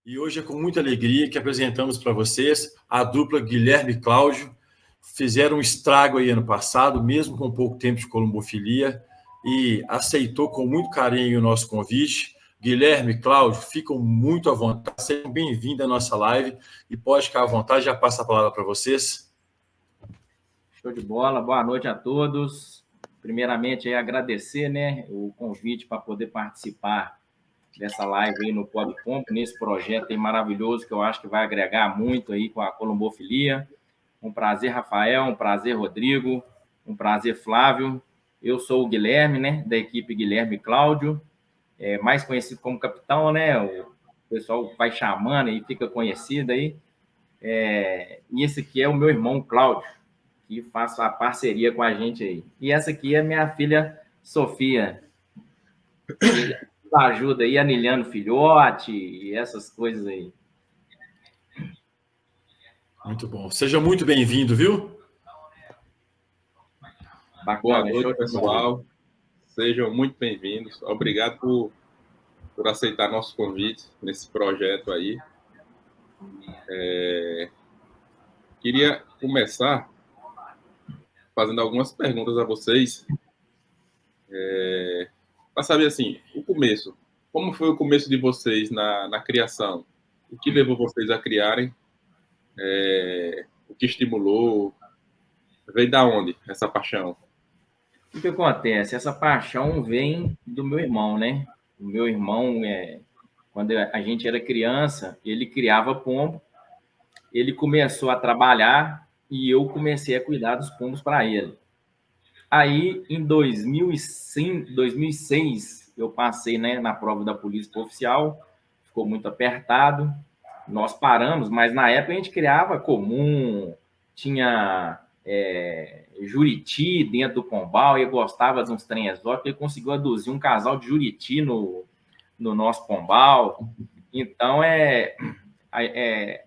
E hoje é com muita alegria que apresentamos para vocês a dupla Guilherme e Cláudio. Fizeram um estrago aí ano passado, mesmo com pouco tempo de columbofilia, e aceitou com muito carinho o nosso convite. Guilherme e Cláudio, ficam muito à vontade, sejam bem-vindos à nossa live e pode ficar à vontade, já passo a palavra para vocês. Show de bola, boa noite a todos. Primeiramente, agradecer, o convite para poder participar dessa live aí no PodComp, nesse projeto aí maravilhoso que eu acho que vai agregar muito aí com a columbofilia. Um prazer, Rafael, um prazer, Rodrigo, um prazer, Flávio. Eu sou o Guilherme, da equipe Guilherme e Cláudio, mais conhecido como Capitão, O pessoal vai chamando e fica conhecido aí. E esse aqui é o meu irmão, Cláudio, que faz a parceria com a gente aí. E essa aqui é minha filha, Sofia, que ajuda aí, anilhando filhote e essas coisas aí. Muito bom. Seja muito bem-vindo, viu? Bacana. Boa noite, pessoal. Sejam muito bem-vindos. Obrigado por aceitar nosso convite nesse projeto aí. Queria começar fazendo algumas perguntas a vocês, para saber, assim, o começo. Como foi o começo de vocês na criação? O que levou vocês a criarem? O que estimulou? Veio da onde essa paixão? O que acontece? Essa paixão vem do meu irmão, O meu irmão, quando a gente era criança, ele criava pombo, ele começou a trabalhar e eu comecei a cuidar dos pombos para ele. Aí, em 2006, eu passei na prova da Polícia Oficial, ficou muito apertado, nós paramos, mas na época a gente criava comum, tinha juriti dentro do pombal, e eu gostava de uns trem exóticos, ele conseguiu aduzir um casal de juriti no nosso pombal. Então,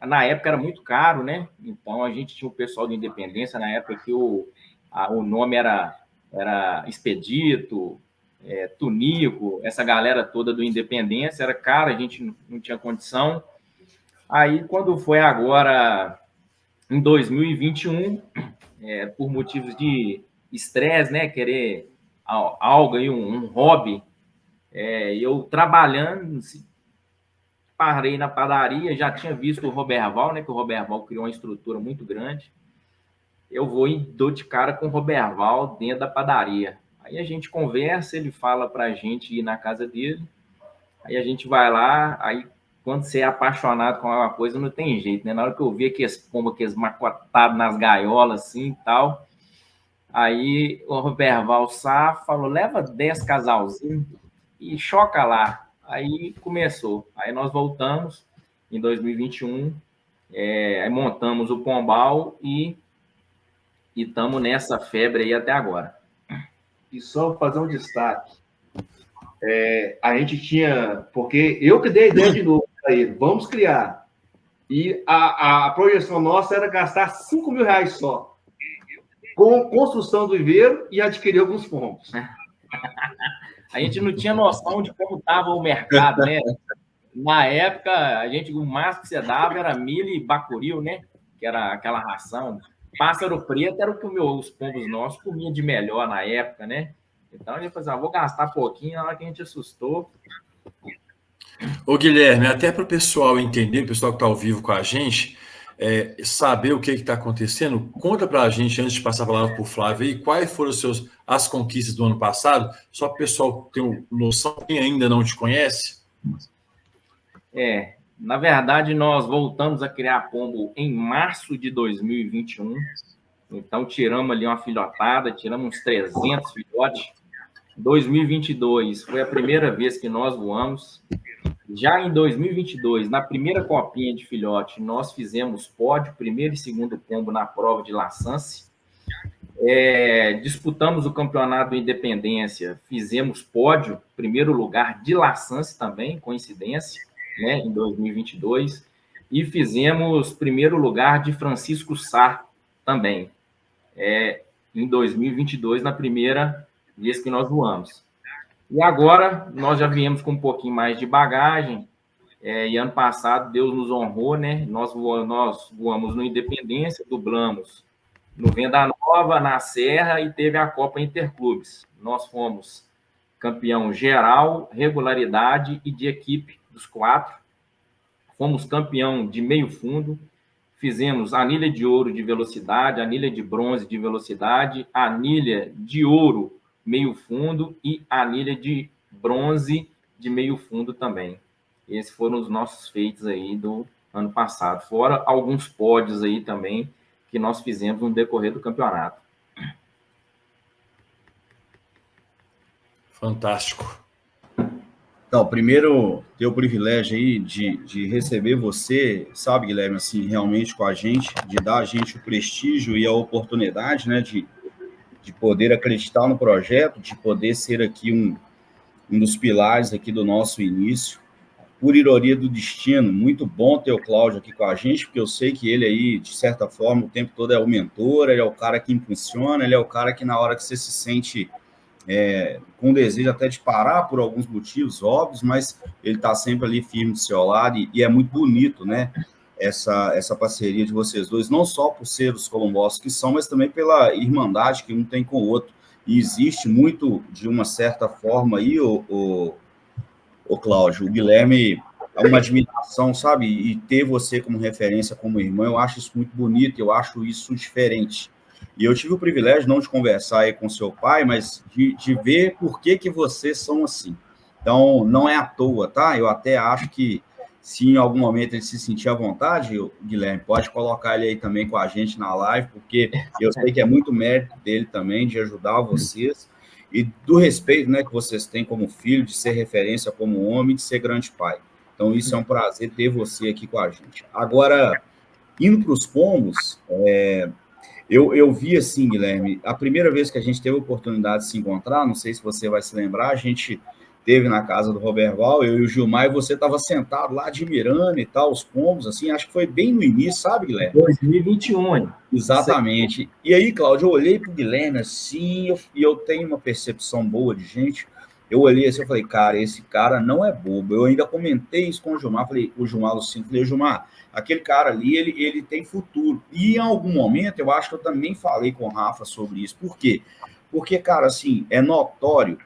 na época era muito caro, Então, a gente tinha o pessoal de Independência, na época que o nome era Expedito, Tunico, essa galera toda do Independência, era caro, a gente não tinha condição. Aí, quando foi agora, em 2021, por motivos de estresse, querer algo aí, um hobby, eu trabalhando, parei na padaria, já tinha visto o Roberval, que o Roberval criou uma estrutura muito grande. Eu vou e dou de cara com o Roberval dentro da padaria. Aí a gente conversa, ele fala para a gente ir na casa dele, aí a gente vai lá, aí quando você é apaixonado com alguma coisa, não tem jeito, Na hora que eu vi aqueles pombos, aqueles macotados nas gaiolas, assim, e tal, aí o Roberval falou, leva 10 casalzinhos e choca lá. Aí começou. Aí nós voltamos em 2021, aí montamos o pombal e estamos nessa febre aí até agora. E só fazer um destaque. A gente tinha... Porque eu que dei a ideia de novo para ele. Vamos criar. E a projeção nossa era gastar R$5.000 só. Com construção do viveiro e adquirir alguns pombos. A gente não tinha noção de como estava o mercado, Na época, o máximo que você dava era milho e bacuril, Que era aquela ração. Pássaro preto era o que os pombos nossos comiam de melhor na época, Então, a gente falou, vou gastar pouquinho, na hora que a gente assustou. Ô, Guilherme, até para o pessoal entender, o pessoal que está ao vivo com a gente, saber o que está acontecendo, conta para a gente, antes de passar a palavra para o Flávio, aí, quais foram as conquistas do ano passado, só para o pessoal ter uma noção, quem ainda não te conhece. Na verdade, nós voltamos a criar pombo em março de 2021. Então, tiramos ali uma filhotada, tiramos uns 300 filhotes. 2022 foi a primeira vez que nós voamos. Já em 2022, na primeira copinha de filhote, nós fizemos pódio, primeiro e segundo pombo na prova de laçance. Disputamos o campeonato da Independência, fizemos pódio, primeiro lugar de laçance também, coincidência, em 2022. E fizemos primeiro lugar de Francisco Sá também, em 2022, na primeira vez que nós voamos. E agora, nós já viemos com um pouquinho mais de bagagem, E ano passado, Deus nos honrou, né? Nós voamos no Independência, dublamos no Venda Nova, na Serra, e teve a Copa Interclubes. Nós fomos campeão geral, regularidade e de equipe dos 4. Fomos campeão de meio fundo. Fizemos anilha de ouro de velocidade, anilha de bronze de velocidade, anilha de ouro meio fundo e anilha de bronze de meio fundo também. Esses foram os nossos feitos aí do ano passado. Fora alguns pódios aí também que nós fizemos no decorrer do campeonato. Fantástico. Então, primeiro, ter o privilégio aí de receber você, sabe, Guilherme, assim, realmente com a gente, de dar a gente o prestígio e a oportunidade, né, de poder acreditar no projeto, de poder ser aqui um dos pilares aqui do nosso início. Por ironia do destino, muito bom ter o Cláudio aqui com a gente, porque eu sei que ele aí, de certa forma, o tempo todo é o mentor, ele é o cara que impulsiona, ele é o cara que na hora que você se sente com desejo até de parar por alguns motivos óbvios, mas ele está sempre ali firme do seu lado e é muito bonito, né? Essa parceria de vocês dois, não só por ser os colombossos que são, mas também pela irmandade que um tem com o outro. E existe muito, de uma certa forma, aí, o Cláudio, o Guilherme, é uma admiração, sabe? E ter você como referência, como irmão, eu acho isso muito bonito, eu acho isso diferente. E eu tive o privilégio não de conversar aí com seu pai, mas de ver por que vocês são assim. Então, não é à toa, tá? Eu até acho que se em algum momento ele se sentir à vontade, Guilherme, pode colocar ele aí também com a gente na live, porque eu sei que é muito mérito dele também de ajudar vocês e do respeito, né, que vocês têm como filho, de ser referência como homem, de ser grande pai. Então, isso é um prazer ter você aqui com a gente. Agora, indo para os pombos, eu vi assim, Guilherme, a primeira vez que a gente teve a oportunidade de se encontrar, não sei se você vai se lembrar, a gente teve na casa do Roberval, eu e o Gilmar, e você estava sentado lá admirando e tal, os pombos, assim, acho que foi bem no início, sabe, Guilherme? 2021. Exatamente. E aí, Cláudio, eu olhei para o Guilherme assim, e eu tenho uma percepção boa de gente, eu olhei assim, eu falei, cara, esse cara não é bobo. Eu ainda comentei isso com o Gilmar, falei, o Gilmar Luciano, falei, Gilmar, aquele cara ali, ele tem futuro. E em algum momento, eu acho que eu também falei com o Rafa sobre isso. Por quê? Porque, cara, assim, é notório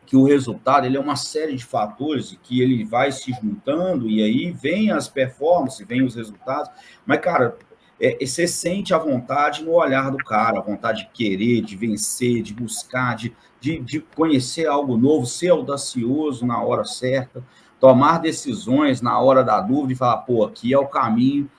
que o resultado ele é uma série de fatores que ele vai se juntando e aí vem as performances, vem os resultados. Mas, cara, você sente a vontade no olhar do cara, a vontade de querer, de vencer, de buscar, de conhecer algo novo, ser audacioso na hora certa, tomar decisões na hora da dúvida e falar, pô, aqui é o caminho.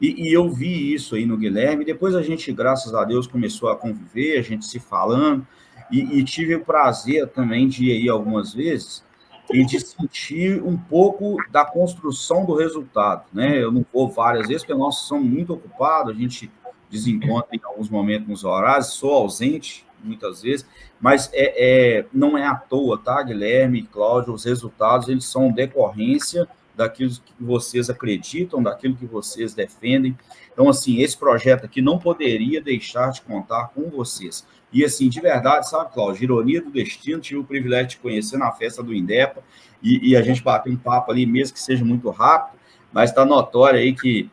E eu vi isso aí no Guilherme. Depois a gente, graças a Deus, começou a conviver, a gente se falando, e tive o prazer também de ir aí algumas vezes e de sentir um pouco da construção do resultado, né? Eu não vou várias vezes, porque nós somos muito ocupados, a gente desencontra em alguns momentos nos horários, sou ausente muitas vezes, mas não é à toa, tá, Guilherme e Cláudio? Os resultados, eles são decorrência daquilo que vocês acreditam, daquilo que vocês defendem. Então, assim, esse projeto aqui não poderia deixar de contar com vocês. E, assim, de verdade, sabe, Cláudio, ironia do destino, tive o privilégio de conhecer na festa do Indepa, e a gente bateu um papo ali, mesmo que seja muito rápido, mas está notório aí que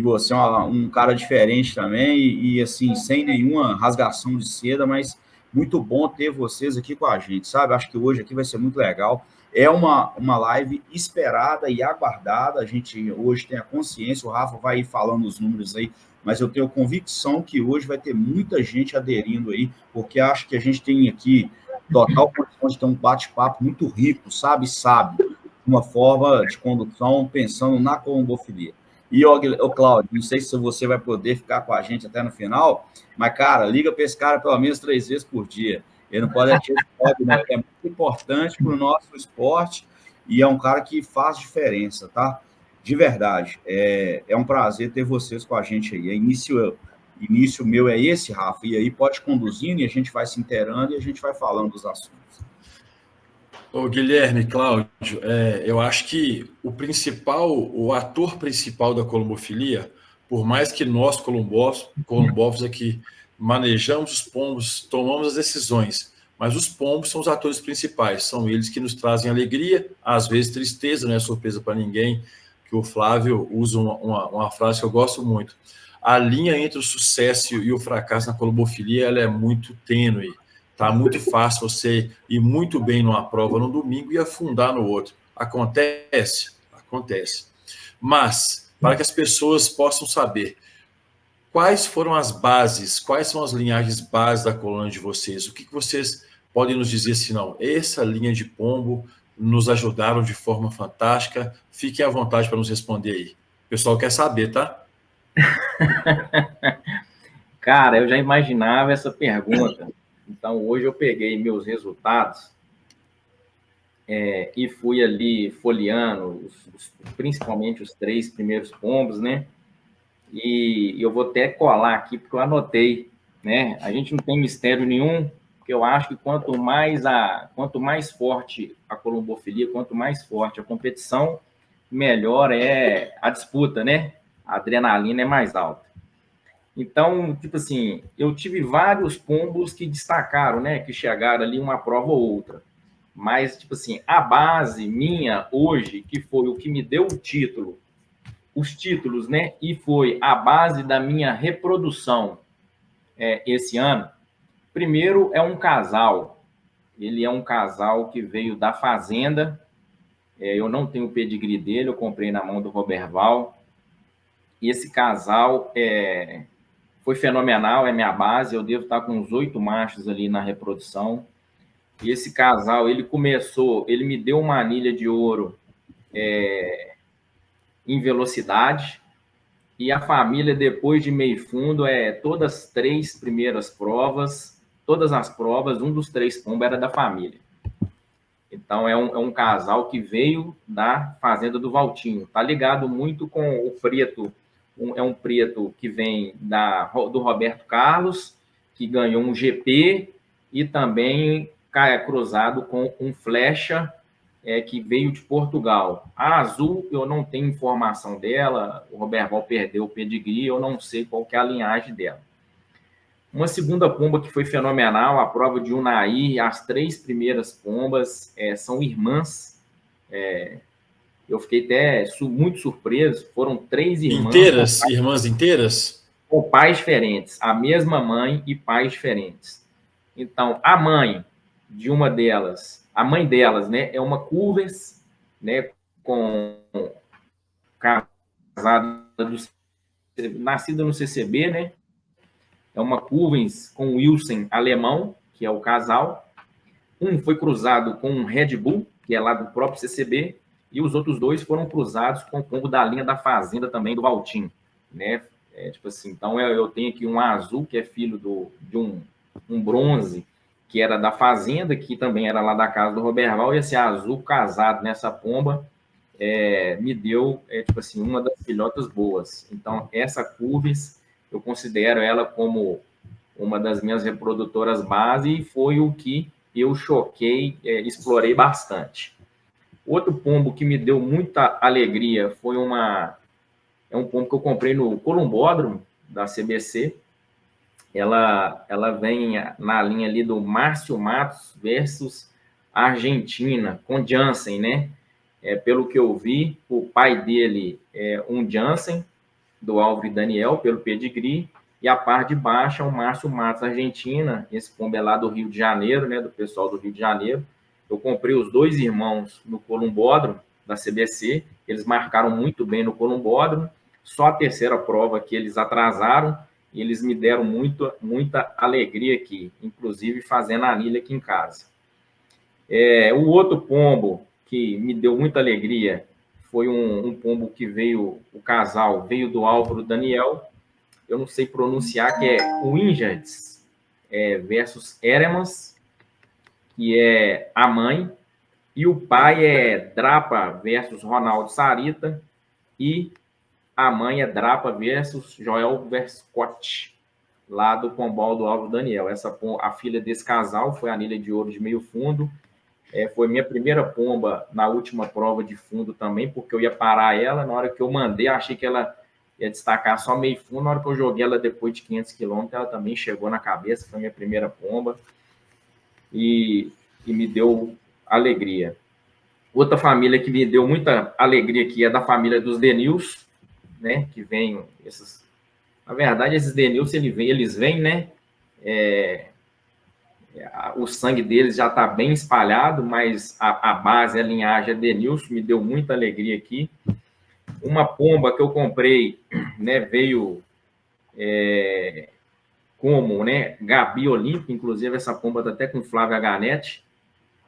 você é um cara diferente também, e, assim, sem nenhuma rasgação de seda, mas muito bom ter vocês aqui com a gente, sabe? Acho que hoje aqui vai ser muito legal. É uma live esperada e aguardada, a gente hoje tem a consciência, o Rafa vai ir falando os números aí, mas eu tenho convicção que hoje vai ter muita gente aderindo aí, porque acho que a gente tem aqui total condição de ter um bate-papo muito rico, sabe, uma forma de condução pensando na colombofilia. E, Cláudio, não sei se você vai poder ficar com a gente até no final, mas, cara, liga para esse cara pelo menos 3 vezes por dia. Ele não pode atirar de né? É muito importante para o nosso esporte e é um cara que faz diferença, tá? De verdade. É um prazer ter vocês com a gente aí. Início meu é esse, Rafa, e aí pode conduzindo e a gente vai se inteirando e a gente vai falando dos assuntos. Ô, Guilherme, Cláudio, eu acho que o ator principal da colombofilia, por mais que nós, colombófilos aqui, manejamos os pombos, tomamos as decisões, Mas os pombos são os atores principais, são eles que nos trazem alegria, às vezes tristeza, não é surpresa para ninguém, que o Flávio usa uma frase que eu gosto muito. A linha entre o sucesso e o fracasso na columbofilia, ela é muito tênue. Tá muito fácil você ir muito bem numa prova no domingo e afundar no outro. Acontece? Acontece. Mas, para que as pessoas possam saber quais foram as bases, quais são as linhagens bases da coluna de vocês, o que vocês podem nos dizer assim, não, essa linha de pombo nos ajudaram de forma fantástica, fiquem à vontade para nos responder aí. O pessoal quer saber, tá? Cara, eu já imaginava essa pergunta. Então, hoje eu peguei meus resultados e fui ali folheando, principalmente os 3 primeiros pombos, né? E eu vou até colar aqui, porque eu anotei, né? A gente não tem mistério nenhum, porque eu acho que quanto mais forte a columbofilia, quanto mais forte a competição, melhor é a disputa, né? A adrenalina é mais alta. Então, tipo assim, eu tive vários pombos que destacaram, né? Que chegaram ali uma prova ou outra. Mas, tipo assim, a base minha hoje, que foi o que me deu o título, os títulos, né? E foi a base da minha reprodução esse ano. Primeiro é um casal. Ele é um casal que veio da fazenda. Eu não tenho o pedigree dele, eu comprei na mão do Roberval. E esse casal foi fenomenal, é minha base. Eu devo estar com uns 8 machos ali na reprodução. E esse casal, ele me deu uma anilha de ouro em velocidade. E a família, depois de meio fundo, todas as 3 primeiras provas, todas as provas, um dos 3 pombos era da família. Então, é um casal que veio da fazenda do Valtinho. Está ligado muito com o preto. É um preto que vem do Roberto Carlos, que ganhou um GP, e também cruzado com um flecha, que veio de Portugal. A azul, eu não tenho informação dela, o Roberval perdeu o pedigree, eu não sei qual que é a linhagem dela. Uma segunda pomba que foi fenomenal, a prova de Unai, as 3 primeiras pombas são irmãs. Eu fiquei até muito surpreso, foram 3 irmãs. Inteiras? Irmãs inteiras? Com pais diferentes, a mesma mãe e pais diferentes. Então, a mãe de uma delas, a mãe delas, né, é uma Curvers, né, casada, nascida no CCB, né, é uma Curvers com Wilson alemão, que é o casal. Um foi cruzado com um Red Bull, que é lá do próprio CCB, e os outros 2 foram cruzados com o pombo da linha da fazenda também, do Valtinho, né, tipo assim, então eu tenho aqui um azul, que é filho de um bronze, que era da fazenda, que também era lá da casa do Roberval, e esse azul casado nessa pomba me deu, tipo assim, uma das filhotas boas. Então, essa Curves, eu considero ela como uma das minhas reprodutoras base, e foi o que eu explorei bastante. Outro pombo que me deu muita alegria foi um pombo que eu comprei no Columbódromo da CBC. Ela vem na linha ali do Márcio Matos versus Argentina, com Jansen, né? Pelo que eu vi, o pai dele é um Jansen, do Álvaro Daniel, pelo pedigree, e a parte de baixo é o Márcio Matos, Argentina. Esse pombo é lá do Rio de Janeiro, né? Do pessoal do Rio de Janeiro. Eu comprei os 2 irmãos no Columbódromo da CBC, eles marcaram muito bem no Columbódromo, só a terceira prova que eles atrasaram, e eles me deram muita alegria aqui, inclusive fazendo a anilha aqui em casa. O outro pombo que me deu muita alegria foi um pombo que o casal veio do Álvaro Daniel, eu não sei pronunciar, que é Wingerts versus Eremans, que é a mãe, e o pai é Drapa versus Ronaldo Sarita, e a mãe é Drapa versus Joel Verscott, lá do pombal do Álvaro Daniel. A filha desse casal foi a anilha de ouro de meio fundo. Foi minha primeira pomba na última prova de fundo também, porque eu ia parar ela. Na hora que eu mandei, achei que ela ia destacar só meio fundo. Na hora que eu joguei ela depois de 500 quilômetros, ela também chegou na cabeça. Foi minha primeira pomba. e me deu alegria. Outra família que me deu muita alegria aqui é da família dos Denils, né? Que vem esses... Na verdade, esses Denils, eles vêm, né? O sangue deles já está bem espalhado, mas a base, a linhagem é Denils, me deu muita alegria aqui. Uma pomba que eu comprei, né? Veio como, né? Gabi Olímpia, inclusive essa pomba está até com Flávio Aganete,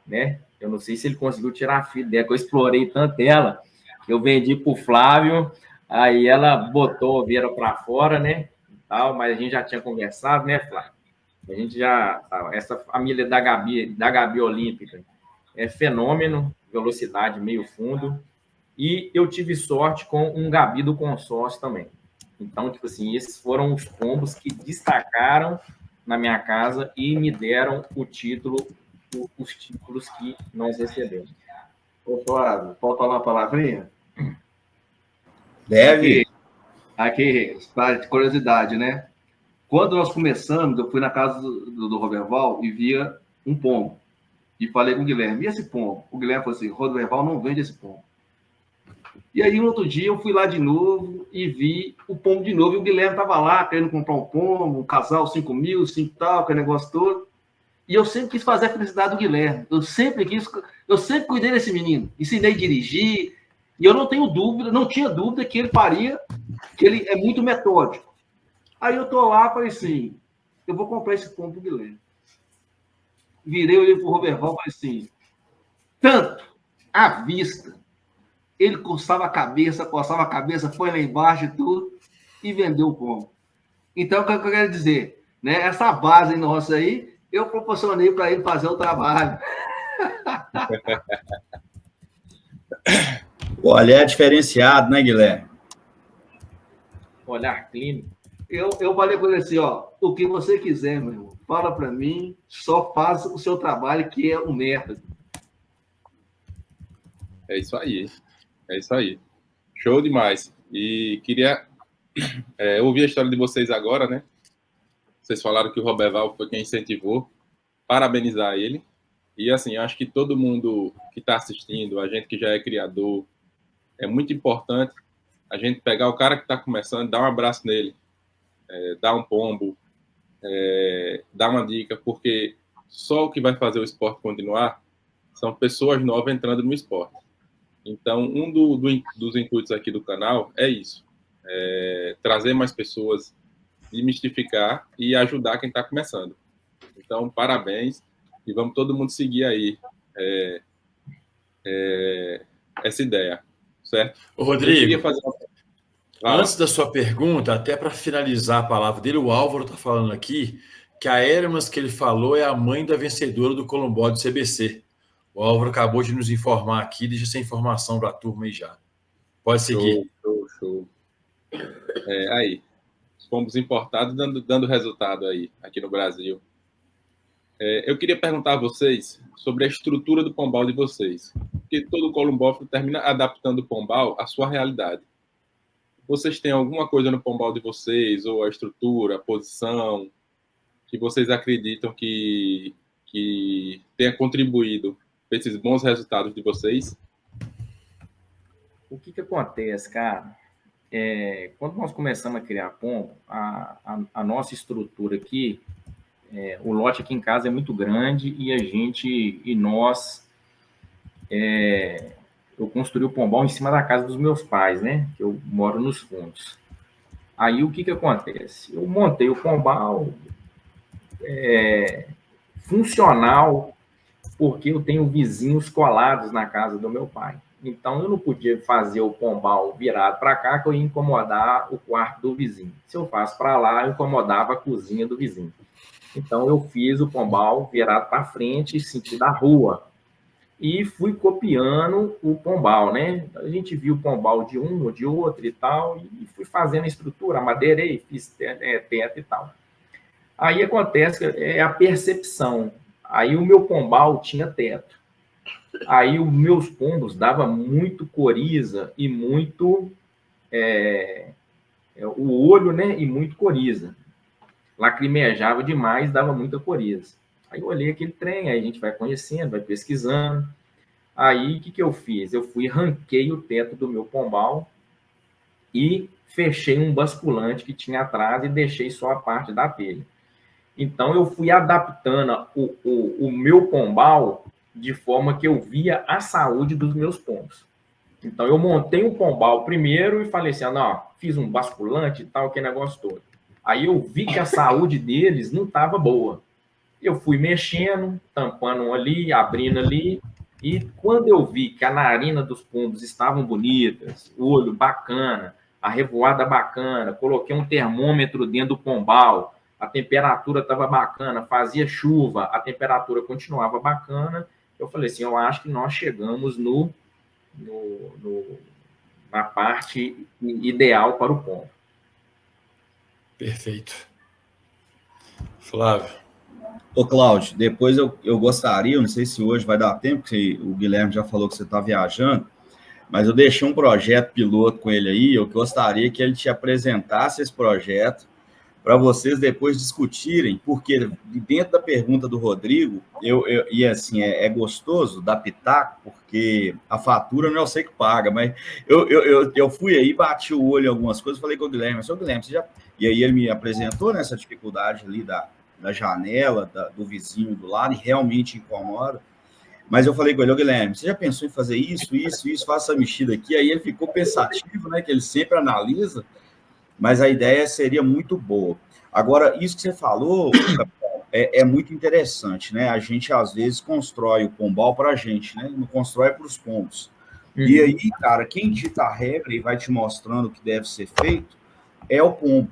né? Eu não sei se ele conseguiu tirar a filha dela, que eu explorei tanto ela, que eu vendi para o Flávio, aí ela botou a oveira para fora, né? Tal, mas a gente já tinha conversado, né, Flávio? A gente já... Essa família da Gabi Olímpica é fenômeno, velocidade meio fundo, e eu tive sorte com um Gabi do consórcio também. Então, tipo assim, esses foram os pombos que destacaram na minha casa e me deram o título, os títulos que nós recebemos. Ô, Flávio, pode falar uma palavrinha? Deve. Aqui, para curiosidade, né? Quando nós começamos, eu fui na casa do Roberval e via um pombo. E falei com o Guilherme, e esse pombo? O Guilherme falou assim, Roberval não vende esse pombo. E aí, no outro dia, eu fui lá de novo e vi o pombo de novo. E o Guilherme estava lá, querendo comprar um pombo, um casal, 5 mil, 5 tal, aquele negócio todo. E eu sempre quis fazer a felicidade do Guilherme. Eu sempre cuidei desse menino. Ensinei a dirigir. E eu não tenho dúvida, não tinha dúvida que ele faria, que ele é muito metódico. Aí eu tô lá, falei assim, eu vou comprar esse pombo pro Guilherme. Virei, olhei pro Roberval e falei assim, tanto, à vista. Ele coçava a cabeça, foi lá embaixo e tudo, e vendeu o pombo. Então, o que eu quero dizer? Né? Essa base nossa aí, eu proporcionei para ele fazer o trabalho. O olhar diferenciado, né, Guilherme? Olhar clínico. Eu falei com ele assim, ó, o que você quiser, meu irmão, fala para mim, só faz o seu trabalho, que é o método. É isso aí. É isso aí. Show demais. E queria ouvir a história de vocês agora, né? Vocês falaram que o Roberval foi quem incentivou. Parabenizar ele. E, assim, acho que todo mundo que está assistindo, a gente que já é criador, é muito importante a gente pegar o cara que está começando, dar um abraço nele, dar um pombo, dar uma dica, porque só o que vai fazer o esporte continuar são pessoas novas entrando no esporte. Então, dos intuitos aqui do canal é isso. Trazer mais pessoas, desmistificar e ajudar quem está começando. Então, parabéns. E vamos todo mundo seguir aí essa ideia, certo? Ô, Rodrigo, uma... antes da sua pergunta, até para finalizar a palavra dele, o Álvaro está falando aqui que a Hermas que ele falou é a mãe da vencedora do Colombó do CBC. O Álvaro acabou de nos informar aqui, deixa essa informação para a turma aí já. Pode seguir. Show. Aí, os pombos importados dando resultado aí, aqui no Brasil. Eu queria perguntar a vocês sobre a estrutura do pombal de vocês. Porque todo columbófilo termina adaptando o pombal à sua realidade. Vocês têm alguma coisa no pombal de vocês, ou a estrutura, a posição, que vocês acreditam que tenha contribuído para esses bons resultados de vocês? O que acontece, cara? Quando nós começamos a criar pombo, a nossa estrutura aqui, o lote aqui em casa é muito grande e nós eu construí o pombal em cima da casa dos meus pais, né? Que eu moro nos fundos. Aí o que acontece? Eu montei o pombal funcional, porque eu tenho vizinhos colados na casa do meu pai. Então, eu não podia fazer o pombal virado para cá, que eu ia incomodar o quarto do vizinho. Se eu faço para lá, eu incomodava a cozinha do vizinho. Então, eu fiz o pombal virado para frente, sentido a rua. E fui copiando o pombal, né? A gente viu o pombal de um ou de outro e tal, e fui fazendo a estrutura, madeirei, fiz teto e tal. Aí acontece, a percepção. Aí o meu pombal tinha teto. Aí os meus pombos davam muito coriza e muito... o olho, né? E muito coriza. Lacrimejava demais, dava muita coriza. Aí eu olhei aquele trem, aí a gente vai conhecendo, vai pesquisando. Aí, o que eu fiz? Eu fui, ranquei o teto do meu pombal e fechei um basculante que tinha atrás e deixei só a parte da telha. Então, eu fui adaptando o meu pombal de forma que eu via a saúde dos meus pombos. Então, eu montei um pombal primeiro e falei assim, não, fiz um basculante e tal, que negócio todo. Aí eu vi que a saúde deles não estava boa. Eu fui mexendo, tampando um ali, abrindo ali, e quando eu vi que a narina dos pombos estavam bonitas, o olho bacana, a revoada bacana, coloquei um termômetro dentro do pombal, a temperatura estava bacana, fazia chuva, a temperatura continuava bacana, eu falei assim, eu acho que nós chegamos na parte ideal para o pombo. Perfeito. Flávio. Ô, Cláudio, depois eu gostaria, não sei se hoje vai dar tempo, porque o Guilherme já falou que você está viajando, mas eu deixei um projeto piloto com ele aí, eu gostaria que ele te apresentasse esse projeto para vocês depois discutirem, porque dentro da pergunta do Rodrigo, e assim, é gostoso dar pitaco, porque a fatura não é você que paga, mas eu fui aí, bati o olho em algumas coisas, falei com o Guilherme, seu Guilherme, você já... E aí ele me apresentou nessa dificuldade ali da janela, do vizinho do lado, e realmente incomoda. Mas eu falei com ele, Guilherme, você já pensou em fazer isso, faça essa mexida aqui? Aí ele ficou pensativo, né, que ele sempre analisa, mas a ideia seria muito boa. Agora, isso que você falou, é muito interessante, né? A gente, às vezes, constrói o pombal para a gente, né? Não constrói para os pombos. Uhum. E aí, cara, quem dita a regra e vai te mostrando o que deve ser feito é o pombo.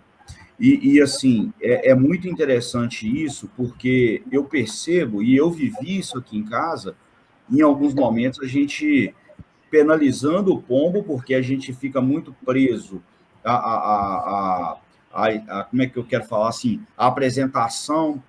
E assim, é muito interessante isso, porque eu percebo, e eu vivi isso aqui em casa, em alguns momentos a gente penalizando o pombo, porque a gente fica muito preso como é que eu quero falar assim, a apresentação,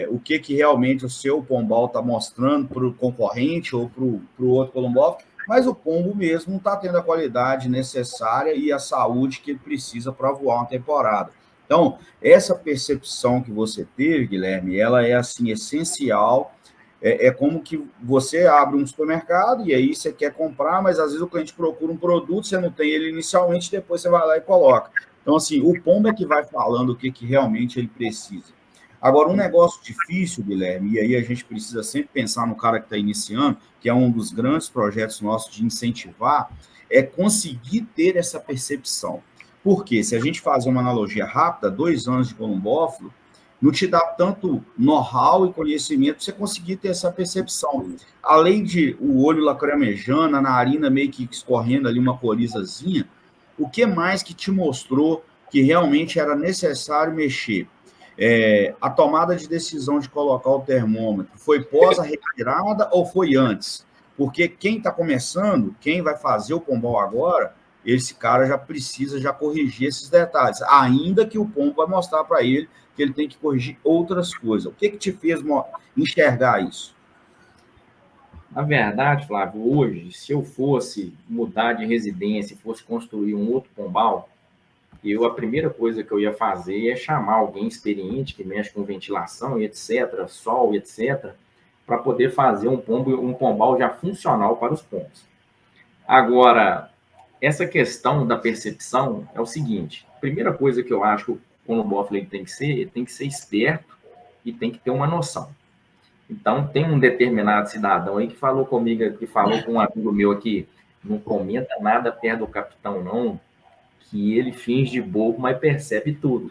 o que realmente o seu pombal está mostrando para o concorrente ou para o outro columbófilo, mas o pombo mesmo não está tendo a qualidade necessária e a saúde que ele precisa para voar uma temporada. Então, essa percepção que você teve, Guilherme, ela é assim essencial. É como que você abre um supermercado e aí você quer comprar, mas às vezes o cliente procura um produto, você não tem ele inicialmente, depois você vai lá e coloca. Então, assim, o pombo é que vai falando o que realmente ele precisa. Agora, um negócio difícil, Guilherme, e aí a gente precisa sempre pensar no cara que está iniciando, que é um dos grandes projetos nossos de incentivar, é conseguir ter essa percepção. Porque se a gente fazer uma analogia rápida, 2 anos de columbófilo, não te dá tanto know-how e conhecimento para você conseguir ter essa percepção. Além de o olho lacrimejando, a narina meio que escorrendo ali uma corizazinha, o que mais que te mostrou que realmente era necessário mexer? A tomada de decisão de colocar o termômetro foi pós a retirada ou foi antes? Porque quem está começando, quem vai fazer o pombal agora, esse cara já precisa já corrigir esses detalhes, ainda que o pombo vai mostrar para ele que ele tem que corrigir outras coisas. O que te fez enxergar isso? Na verdade, Flávio, hoje, se eu fosse mudar de residência, fosse construir um outro pombal, a primeira coisa que eu ia fazer é chamar alguém experiente que mexe com ventilação e etc., sol e etc., para poder fazer um pombal já funcional para os pombos. Agora, essa questão da percepção é o seguinte: a primeira coisa que eu acho que o columbófilo tem que ser esperto e tem que ter uma noção. Então, tem um determinado cidadão aí que falou comigo, que falou com um amigo meu aqui, não comenta nada perto do capitão, não, que ele finge bobo, mas percebe tudo.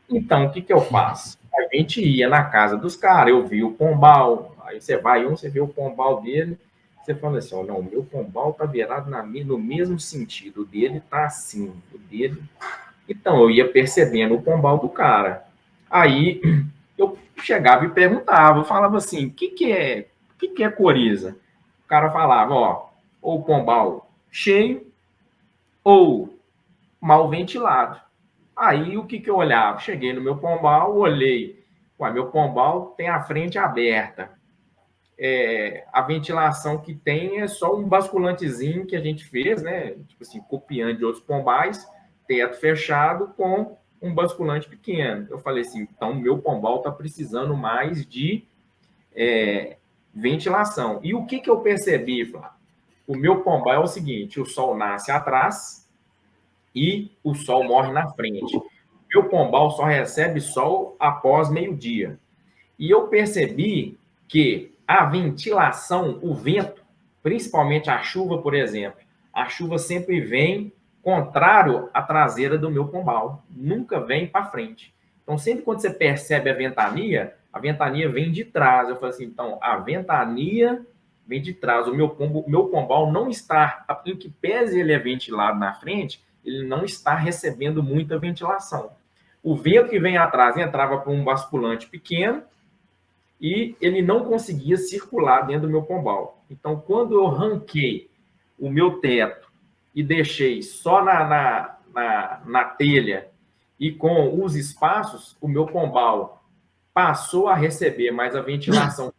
Então, o que eu faço? A gente ia na casa dos caras, eu vi o pombal, aí você vai, você vê o pombal dele, você fala assim, não, o meu pombal tá virado no mesmo sentido, o dele tá assim, o dele... Então, eu ia percebendo o pombal do cara. Aí, eu chegava e perguntava, eu falava assim, o que é coriza? O cara falava, ou pombal cheio, ou mal ventilado. Aí, o que eu olhava? Cheguei no meu pombal, olhei, meu pombal tem a frente aberta. A ventilação que tem é só um basculantezinho que a gente fez, né? Tipo assim, copiando de outros pombais, teto fechado com um basculante pequeno. Eu falei assim, então meu pombal está precisando mais de ventilação. E o que eu percebi, Flávio? O meu pombal é o seguinte, o sol nasce atrás e o sol morre na frente. Meu pombal só recebe sol após meio-dia. E eu percebi que a ventilação, o vento, principalmente a chuva, por exemplo, a chuva sempre vem contrário à traseira do meu pombal, nunca vem para frente. Então, sempre quando você percebe a ventania vem de trás. Eu falei assim, então, a ventania vem de trás. O meu pombal não está, em que pese ele é ventilado na frente, ele não está recebendo muita ventilação. O vento que vem atrás entrava por um basculante pequeno e ele não conseguia circular dentro do meu pombal. Então, quando eu ranquei o meu teto e deixei só na telha e com os espaços, o meu pombal passou a receber mais a ventilação.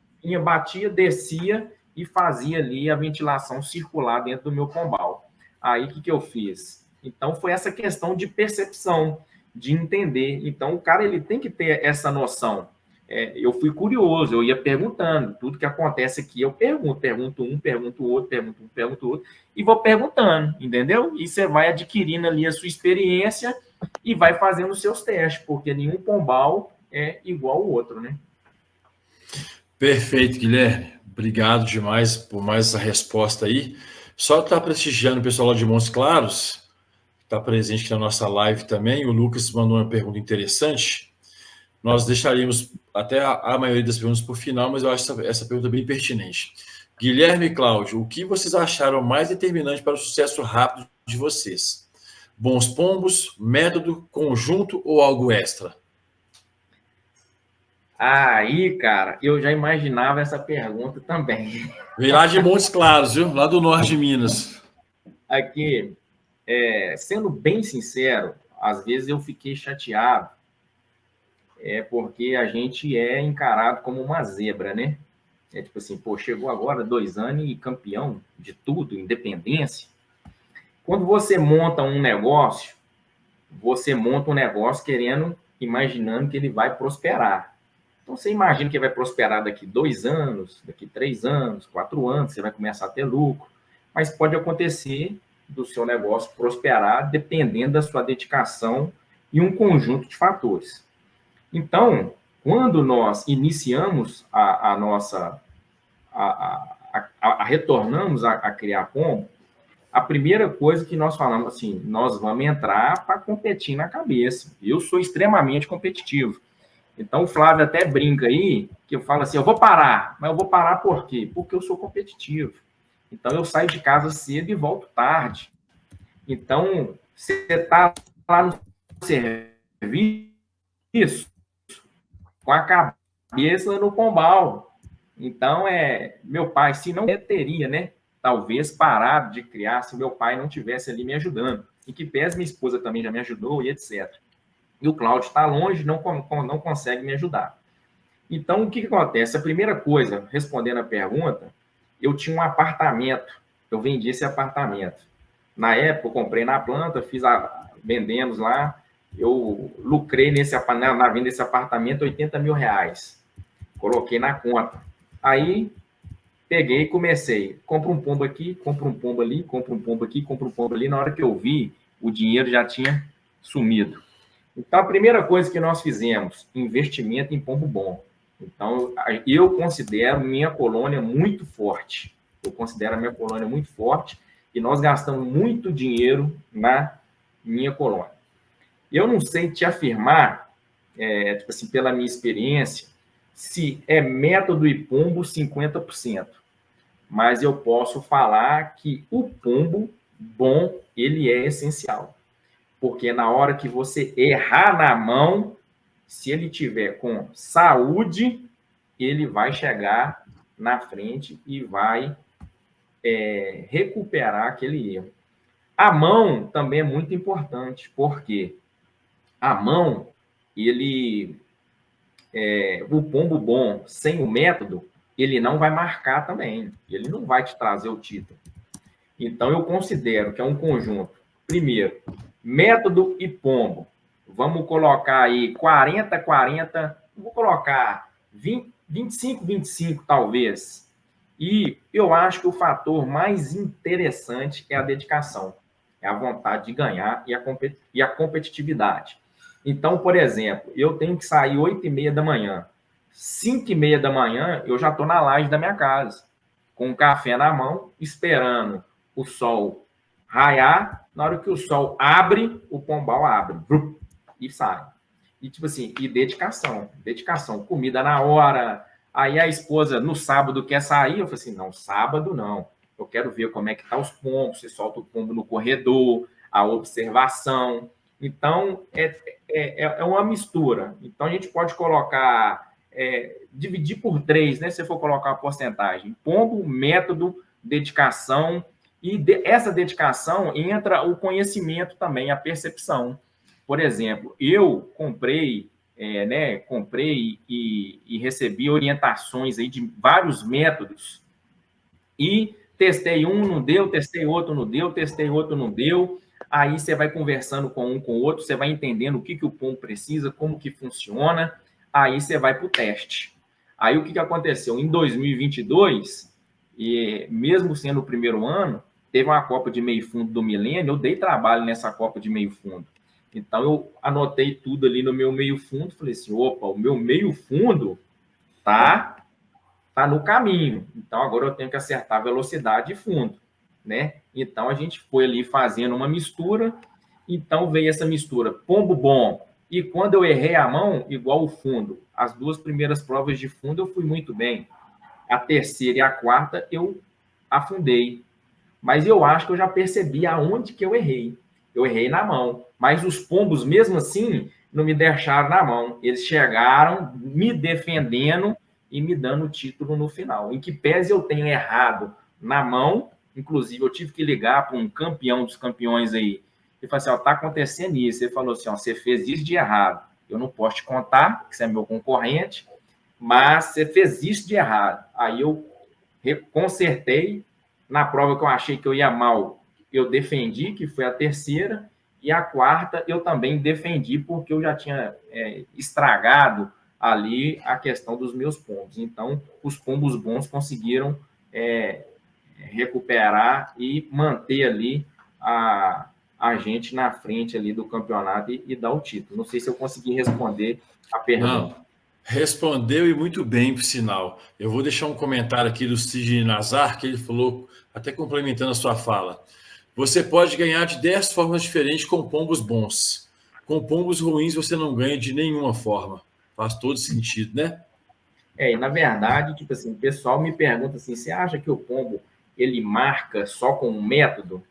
Batia, descia e fazia ali a ventilação circular dentro do meu pombal. Aí, o que eu fiz? Então, foi essa questão de percepção, de entender. Então, o cara ele tem que ter essa noção. Eu fui curioso, eu ia perguntando. Tudo que acontece aqui, eu pergunto um, pergunto o outro, pergunto o outro, e vou perguntando, entendeu? E você vai adquirindo ali a sua experiência e vai fazendo os seus testes, porque nenhum pombal é igual ao outro, né? Perfeito, Guilherme. Obrigado demais por mais essa resposta aí. Só estar prestigiando o pessoal lá de Montes Claros, que está presente aqui na nossa live também. O Lucas mandou uma pergunta interessante. Nós deixaríamos até a maioria das perguntas por final, mas eu acho essa pergunta bem pertinente. Guilherme e Cláudio, o que vocês acharam mais determinante para o sucesso rápido de vocês? Bons pombos, método, conjunto ou algo extra? Aí, cara, eu já imaginava essa pergunta também. Veio lá de Montes Claros, viu? Lá do norte de Minas. Aqui, sendo bem sincero, às vezes eu fiquei chateado, porque a gente é encarado como uma zebra, né? Tipo assim, pô, chegou agora 2 anos e campeão de tudo, independência. Quando você monta um negócio imaginando que ele vai prosperar. Então, você imagina que vai prosperar daqui 2 anos, daqui 3 anos, 4 anos, você vai começar a ter lucro. Mas pode acontecer do seu negócio prosperar dependendo da sua dedicação e um conjunto de fatores. Então, quando nós iniciamos retornamos a criar pombo, a primeira coisa que nós falamos assim, nós vamos entrar para competir na cabeça. Eu sou extremamente competitivo. Então, o Flávio até brinca aí, que eu falo assim, eu vou parar. Mas eu vou parar por quê? Porque eu sou competitivo. Então, eu saio de casa cedo e volto tarde. Então, você está lá no serviço com a cabeça no pombal. Então, meu pai, se não teria, né? Talvez parado de criar se meu pai não tivesse ali me ajudando. E que pese minha esposa também já me ajudou e etc. E o Cláudio está longe, não consegue me ajudar. Então, o que acontece? A primeira coisa, respondendo a pergunta, eu tinha um apartamento, eu vendi esse apartamento. Na época, eu comprei na planta, vendemos lá, eu lucrei na venda desse apartamento R$80 mil. Coloquei na conta. Aí, peguei e comecei. Compro um pombo aqui, compro um pombo ali, compro um pombo aqui, compro um pombo ali. Na hora que eu vi, o dinheiro já tinha sumido. Então, a primeira coisa que nós fizemos, investimento em pombo bom. Então, eu considero minha colônia muito forte. E nós gastamos muito dinheiro na minha colônia. Eu não sei te afirmar, tipo assim, pela minha experiência, se é método e pombo 50%. Mas eu posso falar que o pombo bom, ele é essencial. Porque na hora que você errar na mão, se ele tiver com saúde, ele vai chegar na frente e vai recuperar aquele erro. A mão também é muito importante, porque a mão, o pombo bom, sem o método, ele não vai marcar também, ele não vai te trazer o título. Então, eu considero que é um conjunto. Primeiro, método e pombo. Vamos colocar aí 40, vou colocar 25, 25 talvez. E eu acho que o fator mais interessante é a dedicação, é a vontade de ganhar e a competitividade. Então, por exemplo, eu tenho que sair 8h30 da manhã. 5h30 da manhã, eu já estou na laje da minha casa, com um café na mão, esperando o sol raiar. Na hora que o sol abre, o pombal abre e sai. E tipo assim, e dedicação, comida na hora. Aí a esposa, no sábado, quer sair. Eu falei assim, não, sábado não. Eu quero ver como é que tá os pombos, você solta o pombo no corredor, a observação. Então, é uma mistura. Então, a gente pode colocar, dividir por 3, né? Se for colocar a porcentagem. Pombo, método, dedicação. E essa dedicação entra o conhecimento também, a percepção. Por exemplo, eu comprei, comprei e recebi orientações aí de vários métodos e testei um, não deu, testei outro, não deu, testei outro, não deu. Aí você vai conversando com um com o outro, você vai entendendo o que o pombo precisa, como que funciona, aí você vai para o teste. Aí o que aconteceu? Em 2022, e mesmo sendo o primeiro ano, teve uma Copa de Meio Fundo do Milênio, eu dei trabalho nessa Copa de Meio Fundo. Então, eu anotei tudo ali no meu meio fundo, falei assim, opa, o meu meio fundo tá no caminho. Então, agora eu tenho que acertar velocidade e fundo, né? Então, a gente foi ali fazendo uma mistura, então veio essa mistura, pombo bom, e quando eu errei a mão, igual o fundo, as 2 primeiras provas de fundo eu fui muito bem, a terceira e a quarta eu afundei, mas eu acho que eu já percebi aonde que eu errei na mão, mas os pombos, mesmo assim, não me deixaram na mão. Eles chegaram me defendendo e me dando o título no final. Em que pese eu tenho errado na mão, inclusive eu tive que ligar para um campeão dos campeões aí, e falei assim, ó, tá acontecendo isso. Ele falou assim, ó, você fez isso de errado. Eu não posso te contar, que você é meu concorrente, mas você fez isso de errado. Aí eu consertei. Na prova que eu achei que eu ia mal, eu defendi, que foi a terceira, e a quarta eu também defendi, porque eu já tinha estragado ali a questão dos meus pombos. Então, os pombos bons conseguiram recuperar e manter ali a gente na frente ali do campeonato e dar o título. Não sei se eu consegui responder a pergunta. Não, respondeu e muito bem, por sinal. Eu vou deixar um comentário aqui do Sidney Nazar, que ele falou, até complementando a sua fala. Você pode ganhar de 10 formas diferentes com pombos bons. Com pombos ruins, você não ganha de nenhuma forma. Faz todo sentido, né? E na verdade, tipo assim, o pessoal me pergunta assim, você acha que o pombo, ele marca só com um método?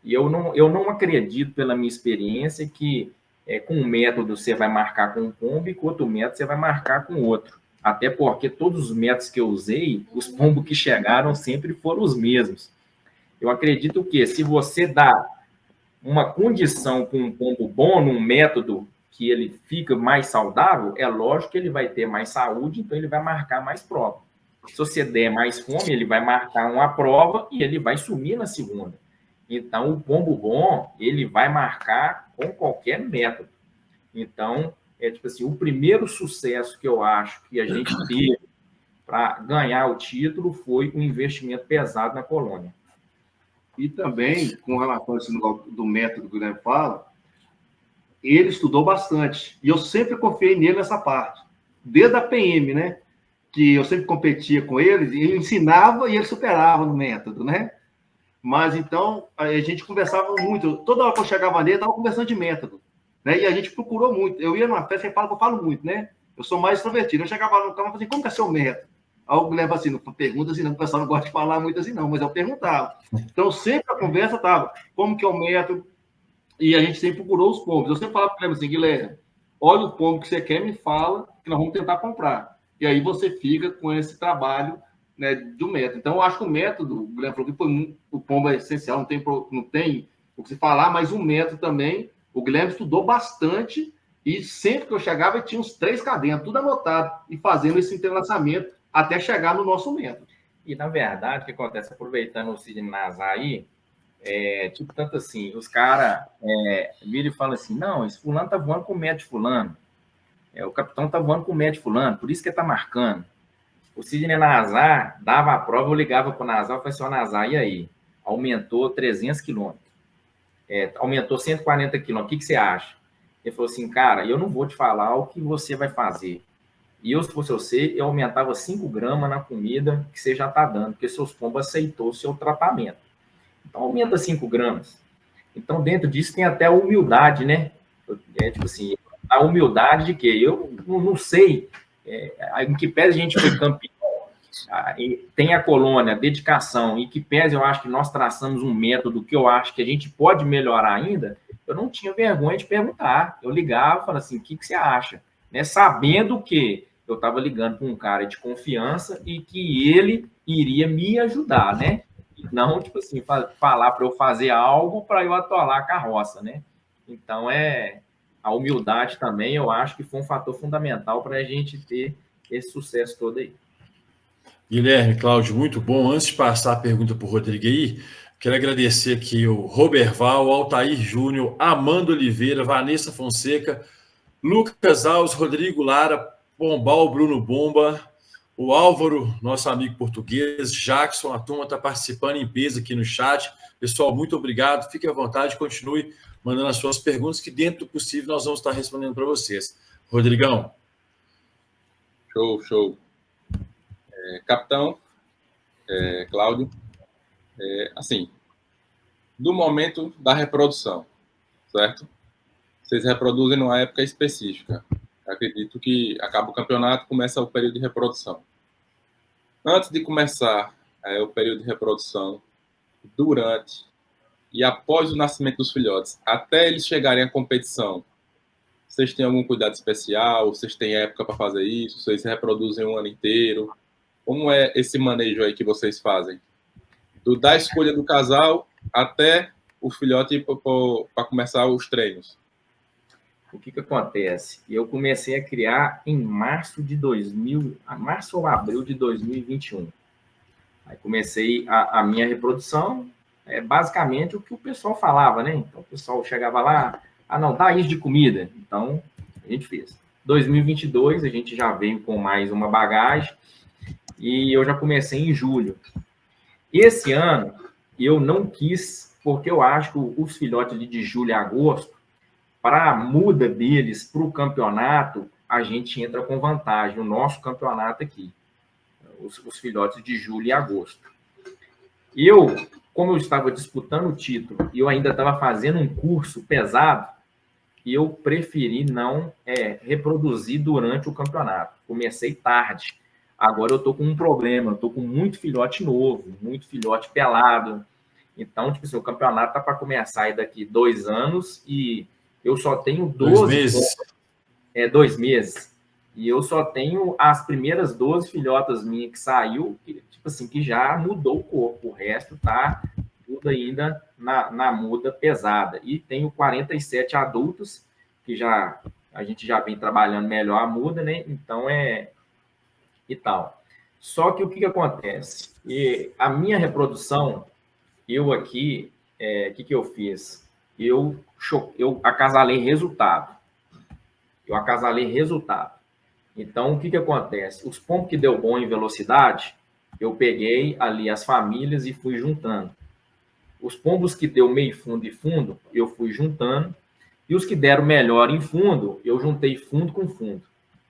E eu não acredito, pela minha experiência, que com um método você vai marcar com um pombo e com outro método você vai marcar com outro. Até porque todos os métodos que eu usei, os pombos que chegaram sempre foram os mesmos. Eu acredito que se você dá uma condição com um pombo bom, num método que ele fica mais saudável, é lógico que ele vai ter mais saúde, então ele vai marcar mais prova. Se você der mais fome, ele vai marcar uma prova e ele vai sumir na segunda. Então, o pombo bom, ele vai marcar com qualquer método. Então, tipo assim, o primeiro sucesso que eu acho que a gente teve para ganhar o título foi um investimento pesado na colônia. E também, com relação a esse negócio do método que o Guilherme fala, ele estudou bastante. E eu sempre confiei nele nessa parte. Desde a PM, né? Que eu sempre competia com ele, ele ensinava e ele superava no método, né? Mas, então, a gente conversava muito. Toda hora que eu chegava nele, eu estava conversando de método. Né? E a gente procurou muito. Eu ia numa festa e falo que eu falo muito, né? Eu sou mais extrovertido. Eu chegava no carro e falava assim, como que é seu método? Algo leva assim, não pergunta assim, não, o pessoal não gosta de falar muito assim, não, mas eu perguntava. Então, sempre a conversa estava, como que é o método? E a gente sempre procurou os pombos. Eu sempre falava para ele assim, Guilherme, olha o pombo que você quer, me fala, que nós vamos tentar comprar. E aí você fica com esse trabalho, né, do método. Então, eu acho que o método, o Guilherme falou que o pombo é essencial, não tem o que se falar, mas o método também, o Guilherme estudou bastante e sempre que eu chegava, tinha uns 3 cadernos, tudo anotado, e fazendo esse entrelaçamento até chegar no nosso método. E, na verdade, o que acontece, aproveitando o Sidney Nazar aí, tipo, tanto assim, os caras viram e falam assim, não, esse fulano tá voando com o método de fulano, o capitão tá voando com o método de fulano, por isso que ele tá marcando. O Sidney Nazar dava a prova, eu ligava para o Nazar e falei assim, Nazar, e aí? Aumentou 300 quilômetros. Aumentou 140 quilômetros. O que você acha? Ele falou assim, cara, eu não vou te falar o que você vai fazer. E eu, se fosse você, eu aumentava 5 gramas na comida que você já está dando, porque seus pombos aceitou o seu tratamento. Então, aumenta 5 gramas. Então, dentro disso, tem até a humildade, né? Tipo assim, a humildade de que eu não sei em que pese a gente foi campeão, tem a colônia, a dedicação, e que pese eu acho que nós traçamos um método que eu acho que a gente pode melhorar ainda, eu não tinha vergonha de perguntar. Eu ligava e falava assim, o que você acha? Né? Sabendo que eu estava ligando com um cara de confiança e que ele iria me ajudar, né? Não, tipo assim, falar para eu fazer algo para eu atolar a carroça, né? Então, a humildade também, eu acho que foi um fator fundamental para a gente ter esse sucesso todo aí. Guilherme, Cláudio, muito bom. Antes de passar a pergunta para o Rodrigo aí, quero agradecer aqui o Roberval, Altair Júnior, Amanda Oliveira, Vanessa Fonseca, Lucas Alves, Rodrigo Lara, Pombal, Bruno Bomba, o Álvaro, nosso amigo português, Jackson, a turma está participando em peso aqui no chat. Pessoal, muito obrigado. Fique à vontade, continue mandando as suas perguntas, que dentro do possível nós vamos estar respondendo para vocês. Rodrigão. Show. Capitão, Cláudio, assim, do momento da reprodução, certo? Vocês reproduzem numa época específica. Acredito que acaba o campeonato, começa o período de reprodução. Antes de começar o período de reprodução, durante e após o nascimento dos filhotes, até eles chegarem à competição, vocês têm algum cuidado especial? Vocês têm época para fazer isso? Vocês reproduzem um ano inteiro? Como é esse manejo aí que vocês fazem? Da escolha do casal até o filhote para começar os treinos. O que acontece? Eu comecei a criar em março ou abril de 2021. Aí comecei a minha reprodução, basicamente o que o pessoal falava, né? Então o pessoal chegava lá, não, dá isso de comida. Então a gente fez. 2022 a gente já veio com mais uma bagagem e eu já comecei em julho. Esse ano eu não quis, porque eu acho que os filhotes de julho a agosto, para a muda deles para o campeonato, a gente entra com vantagem, o nosso campeonato aqui, os filhotes de julho e agosto. Como eu estava disputando o título e eu ainda estava fazendo um curso pesado, eu preferi não reproduzir durante o campeonato. Comecei tarde. Agora eu estou com um problema, eu estou com muito filhote novo, muito filhote pelado. Então, tipo assim, o campeonato está para começar aí daqui 2 anos e eu só tenho 12... 2 meses. 2 meses. E eu só tenho as primeiras 12 filhotas minhas que saiu, tipo assim, que já mudou o corpo. O resto tá tudo ainda na muda pesada. E tenho 47 adultos, que a gente já vem trabalhando melhor a muda, né? Então, e tal. Só que o que acontece? A minha reprodução, eu aqui, o que eu fiz? Eu acasalei resultado. Então, o que acontece? Os pombos que deu bom em velocidade, eu peguei ali as famílias e fui juntando. Os pombos que deu meio fundo e fundo, eu fui juntando. E os que deram melhor em fundo, eu juntei fundo com fundo.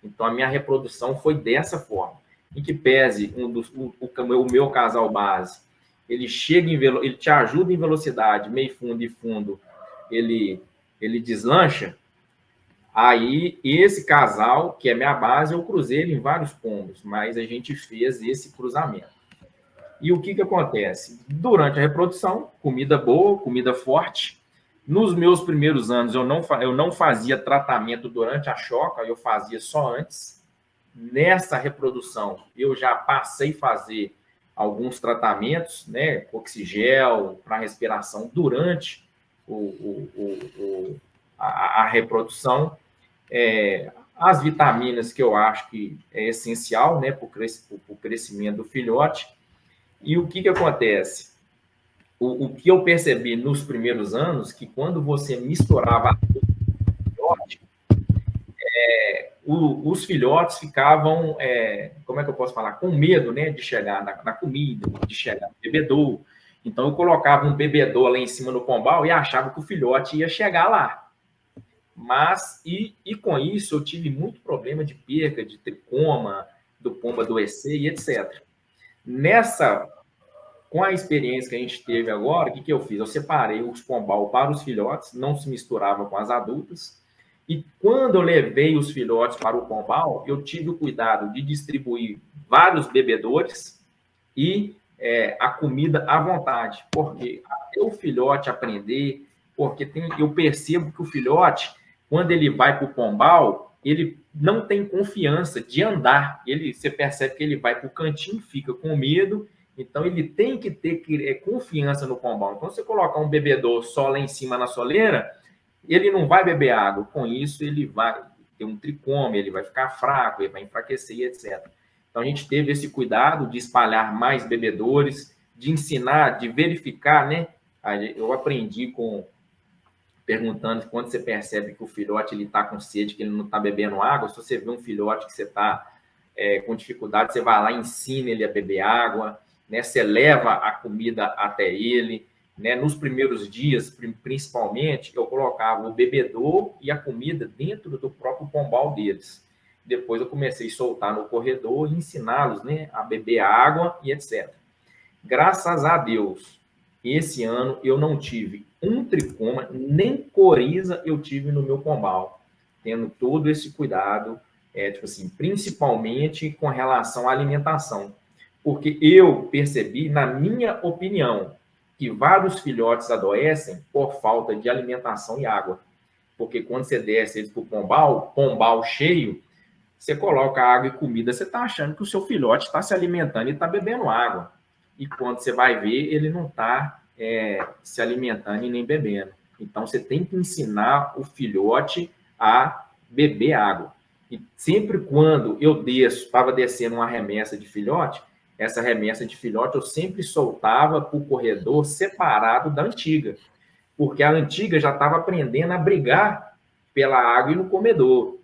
Então, a minha reprodução foi dessa forma. Em que pese o meu casal base, ele ele te ajuda em velocidade, meio fundo e fundo, ele deslancha. Aí, esse casal, que é minha base, eu cruzei ele em vários pombos, mas a gente fez esse cruzamento. E o que acontece? Durante a reprodução, comida boa, comida forte. Nos meus primeiros anos, eu não fazia tratamento durante a choca, eu fazia só antes. Nessa reprodução, eu já passei a fazer alguns tratamentos, né, oxigel para respiração durante a reprodução. As vitaminas que eu acho que é essencial, né, para o crescimento do filhote. E o que acontece? O que eu percebi nos primeiros anos, que quando você misturava o filhote, os filhotes ficavam, como é que eu posso falar? Com medo, né, de chegar na comida, de chegar no bebedouro. Então, eu colocava um bebedouro lá em cima no pombal e achava que o filhote ia chegar lá. Mas, e com isso, eu tive muito problema de perca, de tricoma, do pombo adoecer e etc. Com a experiência que a gente teve agora, o que eu fiz? Eu separei os pombal para os filhotes, não se misturava com as adultas. E quando eu levei os filhotes para o pombal, eu tive o cuidado de distribuir vários bebedouros e a comida à vontade, porque até o filhote aprender, porque eu percebo que o filhote, quando ele vai para o pombal, ele não tem confiança de andar. Você percebe que ele vai para o cantinho, fica com medo, então ele tem que ter confiança no pombal. Então, se você colocar um bebedouro só lá em cima na soleira, ele não vai beber água. Com isso, ele vai ter um tricome, ele vai ficar fraco, ele vai enfraquecer, etc. Então, a gente teve esse cuidado de espalhar mais bebedouros, de ensinar, de verificar, né? Eu aprendi perguntando quando você percebe que o filhote está com sede, que ele não está bebendo água. Se você vê um filhote que você está com dificuldade, você vai lá e ensina ele a beber água, né? Você leva a comida até ele, né? Nos primeiros dias, principalmente, eu colocava o bebedouro e a comida dentro do próprio pombal deles. Depois eu comecei a soltar no corredor e ensiná-los, né, a beber água e etc. Graças a Deus, esse ano eu não tive um tricoma, nem coriza eu tive no meu pombal, tendo todo esse cuidado, tipo assim, principalmente com relação à alimentação. Porque eu percebi, na minha opinião, que vários filhotes adoecem por falta de alimentação e água. Porque quando você desce eles para o pombal cheio, você coloca água e comida, você está achando que o seu filhote está se alimentando e está bebendo água. E quando você vai ver, ele não está se alimentando e nem bebendo. Então, você tem que ensinar o filhote a beber água. E sempre quando eu estava descendo uma remessa de filhote, essa remessa de filhote eu sempre soltava para o corredor separado da antiga. Porque a antiga já estava aprendendo a brigar pela água e no comedor.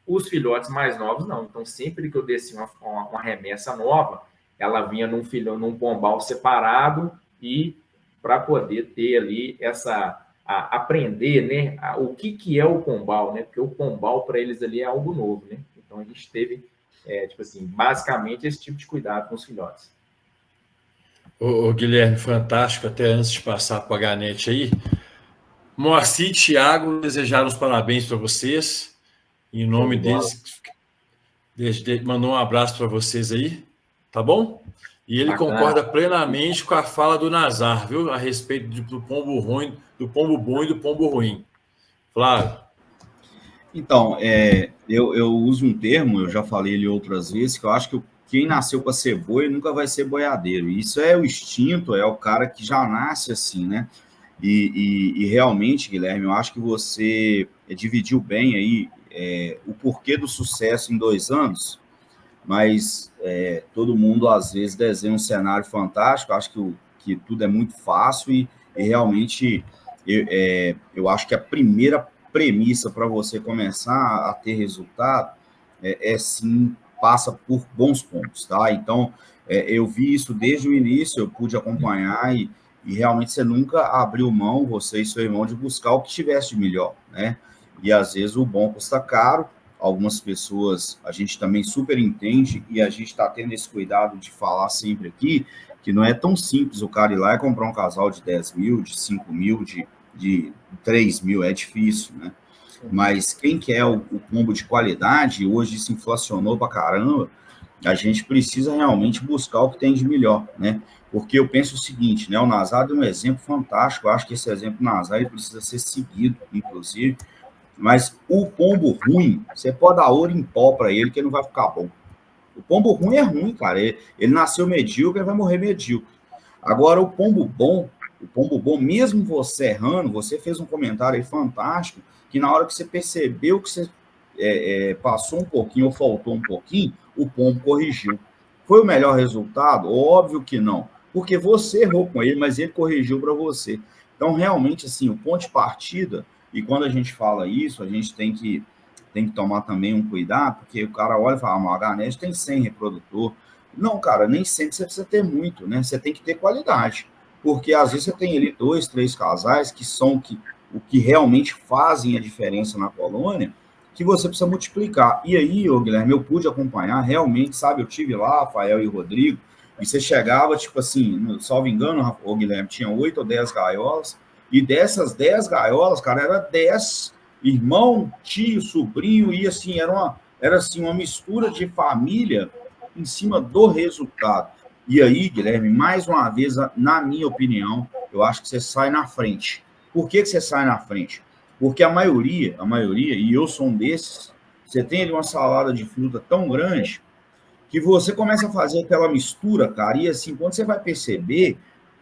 Os filhotes mais novos, não. Então, sempre que eu descia uma remessa nova, ela vinha num pombal separado e para poder ter ali aprender, né, o que é o pombal, né? Porque o pombal, para eles ali, é algo novo, né? Então, a gente teve, tipo assim, basicamente esse tipo de cuidado com os filhotes. Ô, Guilherme, fantástico. Até antes de passar para a Ganete aí, Moacir e Thiago desejaram os parabéns para vocês. Em nome deles, mandou um abraço para vocês aí, tá bom? E ele concorda plenamente com a fala do Nazar, viu? A respeito do pombo ruim, do pombo bom e do pombo ruim. Flávio. Então, eu uso um termo, eu já falei ele outras vezes, que eu acho que quem nasceu para ser boi nunca vai ser boiadeiro. Isso é o instinto, é o cara que já nasce assim, né? E realmente, Guilherme, eu acho que você dividiu bem aí o porquê do sucesso em 2 anos, mas todo mundo, às vezes, desenha um cenário fantástico, acho que tudo é muito fácil e realmente eu acho que a primeira premissa para você começar a ter resultado sim, passa por bons pontos, tá? Então, eu vi isso desde o início, eu pude acompanhar e realmente você nunca abriu mão, você e seu irmão, de buscar o que tivesse de melhor, né? E às vezes o bom custa caro, algumas pessoas a gente também super entende e a gente está tendo esse cuidado de falar sempre aqui que não é tão simples o cara ir lá e comprar um casal de 10 mil, de 5 mil, de 3 mil, é difícil, né? Mas quem quer o pombo de qualidade, hoje isso inflacionou pra caramba, a gente precisa realmente buscar o que tem de melhor, né? Porque eu penso o seguinte, né? O Nazar é um exemplo fantástico, eu acho que esse exemplo Nazar ele precisa ser seguido, inclusive, mas o pombo ruim, você pode dar ouro em pó para ele que ele não vai ficar bom. O pombo ruim é ruim, cara. Ele nasceu medíocre, ele vai morrer medíocre. Agora, o pombo bom, mesmo você errando, você fez um comentário aí fantástico, que na hora que você percebeu que você passou um pouquinho ou faltou um pouquinho, o pombo corrigiu. Foi o melhor resultado? Óbvio que não, porque você errou com ele, mas ele corrigiu para você. Então, realmente, assim, o ponto de partida, e quando a gente fala isso, a gente tem que tem que tomar também um cuidado, porque o cara olha e fala, a Garnet tem 100 reprodutor. Não, cara, nem sempre você precisa ter muito, né? Você tem que ter qualidade, porque às vezes você tem ali 2, 3 casais que são o que realmente fazem a diferença na colônia, que você precisa multiplicar. E aí, ô Guilherme, eu pude acompanhar, realmente, sabe, eu tive lá, Rafael e Rodrigo, e você chegava, tipo assim, salvo engano, ô Guilherme, tinha 8 ou 10 gaiolas, e dessas 10 gaiolas, cara, era 10 irmão, tio, sobrinho, e assim, era assim, uma mistura de família em cima do resultado. E aí, Guilherme, mais uma vez, na minha opinião, eu acho que você sai na frente. Por que você sai na frente? Porque a maioria, e eu sou um desses, você tem ali uma salada de fruta tão grande que você começa a fazer aquela mistura, cara, e assim, quando você vai perceber,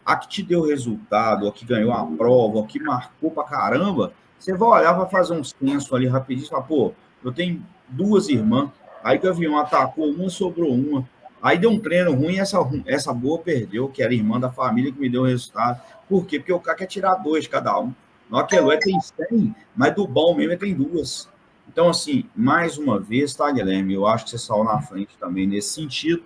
a que te deu resultado, a que ganhou a prova, a que marcou pra caramba, você vai olhar para fazer um censo ali rapidinho e falar, pô, eu tenho 2 irmãs, aí que o avião atacou uma, sobrou uma, aí deu um treino ruim, essa boa perdeu, que era irmã da família que me deu o resultado. Por quê? Porque o cara quer tirar 2 de cada um. No Aquelô tem 100, mas do bom mesmo tem 2. Então, assim, mais uma vez, tá, Guilherme? Eu acho que você saiu na frente também nesse sentido.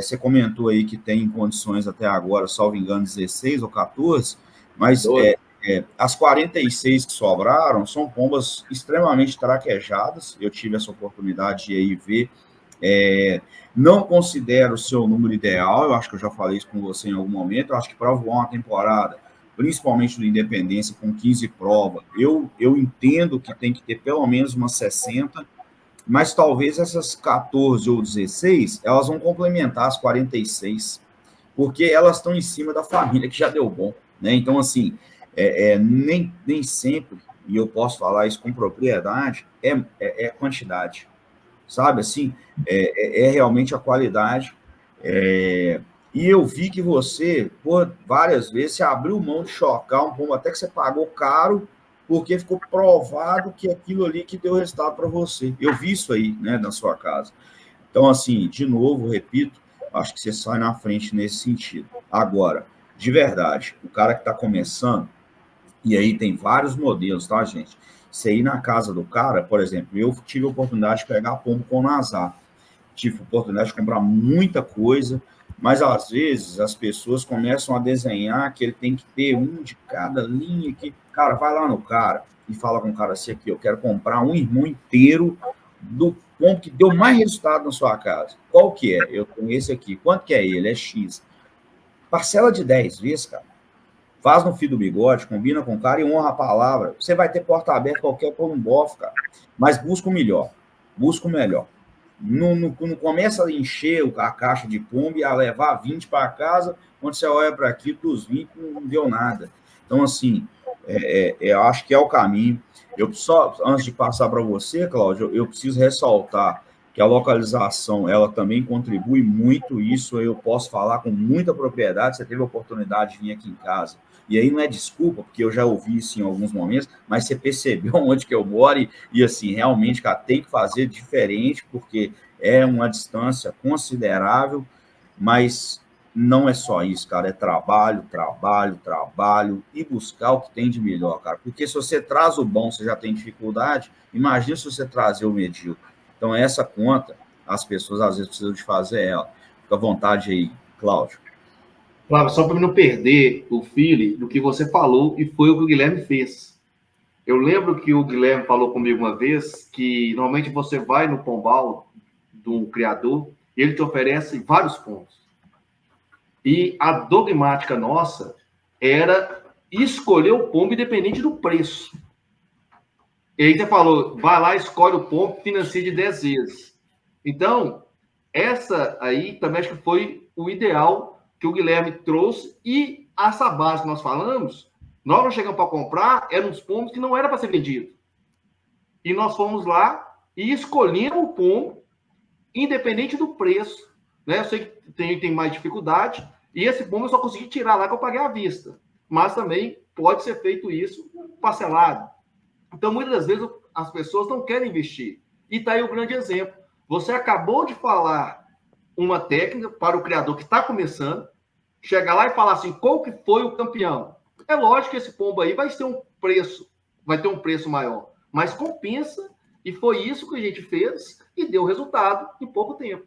Você comentou aí que tem condições até agora, salvo engano, 16 ou 14, mas as 46 que sobraram são pombas extremamente traquejadas. Eu tive essa oportunidade de aí ver. Não considero o seu número ideal, eu acho que eu já falei isso com você em algum momento. Eu acho que para voar uma temporada, principalmente do Independência, com 15 provas, eu entendo que tem que ter pelo menos umas 60, mas talvez essas 14 ou 16, elas vão complementar as 46, porque elas estão em cima da família que já deu bom, né? Então, assim, nem sempre, e eu posso falar isso com propriedade, é quantidade, sabe? Assim, é realmente a qualidade. E eu vi que você, por várias vezes, você abriu mão de chocar um pombo, até que você pagou caro, porque ficou provado que aquilo ali que deu resultado para você. Eu vi isso aí, né, na sua casa. Então, assim, de novo, repito, acho que você sai na frente nesse sentido. Agora, de verdade, o cara que está começando, e aí tem vários modelos, tá, gente? Você ir na casa do cara, por exemplo, eu tive a oportunidade de pegar pombo com nazar. Tive a oportunidade de comprar muita coisa, mas às vezes as pessoas começam a desenhar que ele tem que ter um de cada linha aqui. Cara, vai lá no cara e fala com o cara assim aqui, eu quero comprar um irmão inteiro do pombo que deu mais resultado na sua casa. Qual que é? Eu tenho esse aqui. Quanto que é ele? É X. Parcela de 10 vezes, cara. Faz no fio do bigode, combina com o cara e honra a palavra. Você vai ter porta aberta qualquer columbófilo, cara. Mas busca o melhor. Busca o melhor. Não começa a encher a caixa de pombo e a levar 20 para casa, quando você olha para aqui, dos 20 não deu nada. Então, assim, eu acho que é o caminho. Eu só, antes de passar para você, Cláudio, eu preciso ressaltar que a localização, ela também contribui muito, isso eu posso falar com muita propriedade. Você teve a oportunidade de vir aqui em casa, e aí não é desculpa, porque eu já ouvi isso em alguns momentos, mas você percebeu onde que eu moro, e assim, realmente, cara, tem que fazer diferente, porque é uma distância considerável, mas não é só isso, cara, é trabalho, trabalho, trabalho, e buscar o que tem de melhor, cara, porque se você traz o bom, você já tem dificuldade, imagina se você trazer o medíocre. Então, essa conta, as pessoas às vezes precisam de fazer ela. Fica à vontade aí, Cláudio. Flávio, só para não perder o feeling do que você falou, e foi o que o Guilherme fez. Eu lembro que o Guilherme falou comigo uma vez que normalmente você vai no pombal do criador e ele te oferece vários pontos. E a dogmática nossa era escolher o pombo independente do preço. E aí você falou, vai lá, escolhe o pombo, financia de 10 vezes. Então, essa aí também acho que foi o ideal que o Guilherme trouxe, e essa base que nós falamos, nós não chegamos para comprar, eram uns pombos que não era para ser vendido. E nós fomos lá e escolhemos o pombo, independente do preço. Né? Eu sei que tem mais dificuldade, e esse pombo eu só consegui tirar lá que eu paguei à vista. Mas também pode ser feito isso parcelado. Então, muitas das vezes, as pessoas não querem investir. E está aí o grande exemplo. Você acabou de falar uma técnica para o criador que está começando, chegar lá e falar assim, qual que foi o campeão? É lógico que esse pombo aí vai ter um preço maior, mas compensa E foi isso que a gente fez e deu resultado em pouco tempo.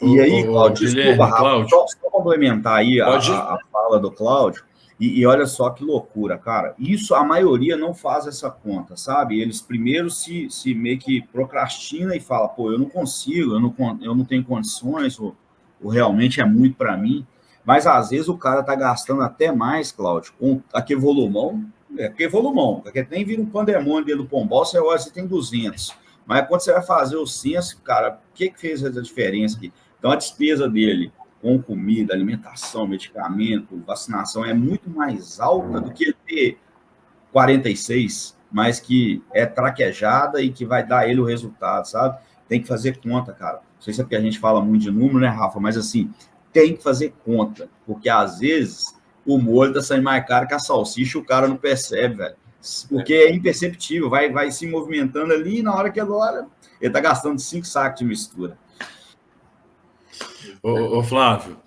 E aí, Cláudio, desculpa, Rafa, Cláudio, só complementar aí a fala do Cláudio, e olha só que loucura, cara. Isso a maioria não faz essa conta, sabe? Eles primeiro se meio que procrastina e fala, pô, eu não consigo, eu não tenho condições, ou realmente é muito para mim. Mas às vezes o cara tá gastando até mais, Cláudio, com aquele volumão, porque nem vira um pandemônio dentro do Pombal, você olha, você tem 200. Mas quando você vai fazer o censo, cara, o que fez essa diferença aqui? Então, a despesa dele com comida, alimentação, medicamento, vacinação é muito mais alta do que ter 46, mas que é traquejada e que vai dar ele o resultado, sabe? Tem que fazer conta, cara. Não sei se é porque a gente fala muito de número, né, Rafa? Mas, assim, tem que fazer conta, porque, às vezes, o molho tá saindo mais caro que a salsicha e o cara não percebe, velho. Porque é imperceptível, vai se movimentando ali e na hora que ele olha, ele tá gastando 5 sacos de mistura. Ô Flávio,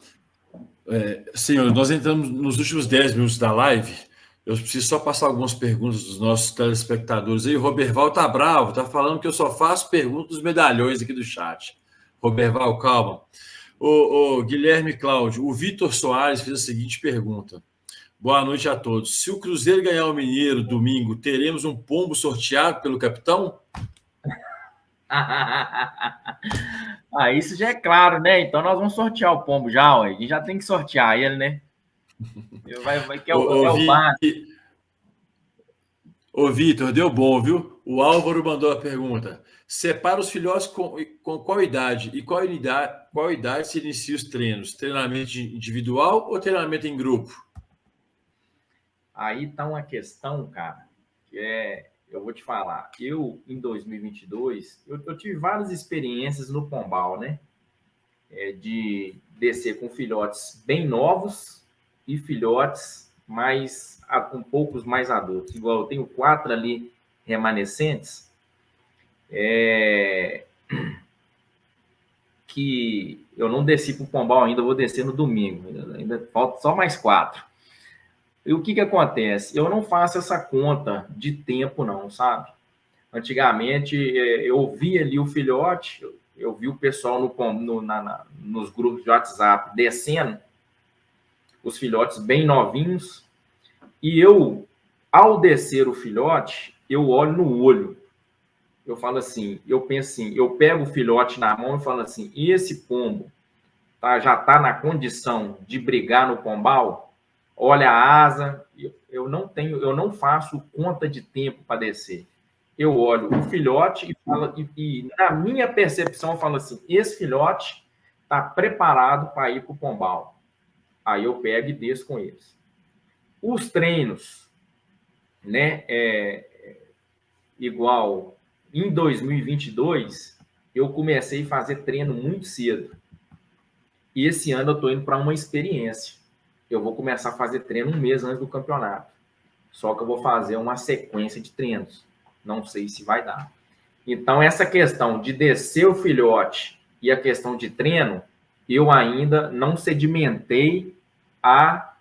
senhor, nós entramos nos últimos 10 minutos da live. Eu preciso só passar algumas perguntas dos nossos telespectadores aí. O Roberval tá bravo, tá falando que eu só faço perguntas dos medalhões aqui do chat. Roberval, calma. O Guilherme Cláudio, o Vitor Soares fez a seguinte pergunta. Boa noite a todos. Se o Cruzeiro ganhar o Mineiro domingo, teremos um pombo sorteado pelo capitão? Isso já é claro, né? Então nós vamos sortear o pombo já, ué. A gente já tem que sortear ele, né? Que é o básico. Ô, Vitor, deu bom, viu? O Álvaro mandou a pergunta. Separa os filhotes com qual idade? E qual idade se inicia os treinos? Treinamento individual ou treinamento em grupo? Aí tá uma questão, cara, que eu vou te falar. Eu, em 2022, eu tive várias experiências no Pombal, né? De descer com filhotes bem novos e filhotes com poucos mais adultos. Igual eu tenho 4 ali remanescentes, que eu não desci para o Pombal ainda, eu vou descer no domingo. Ainda falta só mais 4. E o que acontece? Eu não faço essa conta de tempo, não, sabe? Antigamente, eu vi ali o filhote, eu vi o pessoal nos grupos de WhatsApp descendo, os filhotes bem novinhos, e eu, ao descer o filhote, eu olho no olho. Eu falo assim, eu penso assim, eu pego o filhote na mão e falo assim, esse pombo já está na condição de brigar no pombal? Olha a asa, eu não faço conta de tempo para descer. Eu olho o filhote e na minha percepção eu falo assim, esse filhote está preparado para ir para o pombal. Aí eu pego e desço com eles. Os treinos, né, igual em 2022, eu comecei a fazer treino muito cedo. E esse ano eu estou indo para uma experiência. Eu vou começar a fazer treino um mês antes do campeonato. Só que eu vou fazer uma sequência de treinos. Não sei se vai dar. Então, essa questão de descer o filhote e a questão de treino, eu ainda não sedimentei a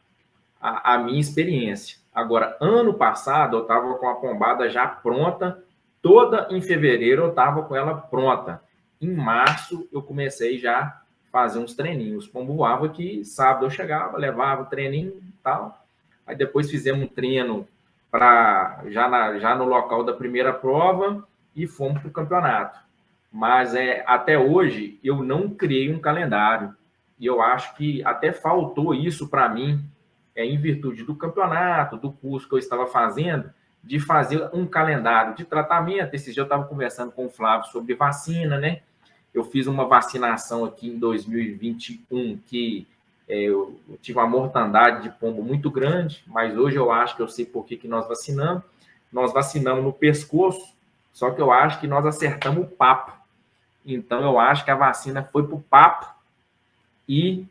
minha experiência. Agora, ano passado, eu estava com a pombada já pronta. Toda em fevereiro, eu estava com ela pronta. Em março, eu comecei já fazer uns treininhos. Pombo voava que sábado eu chegava, levava o treininho e tal. Aí depois fizemos um treino já no local da primeira prova e fomos para o campeonato. Mas até hoje eu não criei um calendário. E eu acho que até faltou isso para mim, em virtude do campeonato, do curso que eu estava fazendo, de fazer um calendário de tratamento. Esse dia eu estava conversando com o Flávio sobre vacina, né? Eu fiz uma vacinação aqui em 2021 que eu tive uma mortandade de pombo muito grande, mas hoje eu acho que eu sei por que nós vacinamos. Nós vacinamos no pescoço, só que eu acho que nós acertamos o papo. Então, eu acho que a vacina foi para o papo e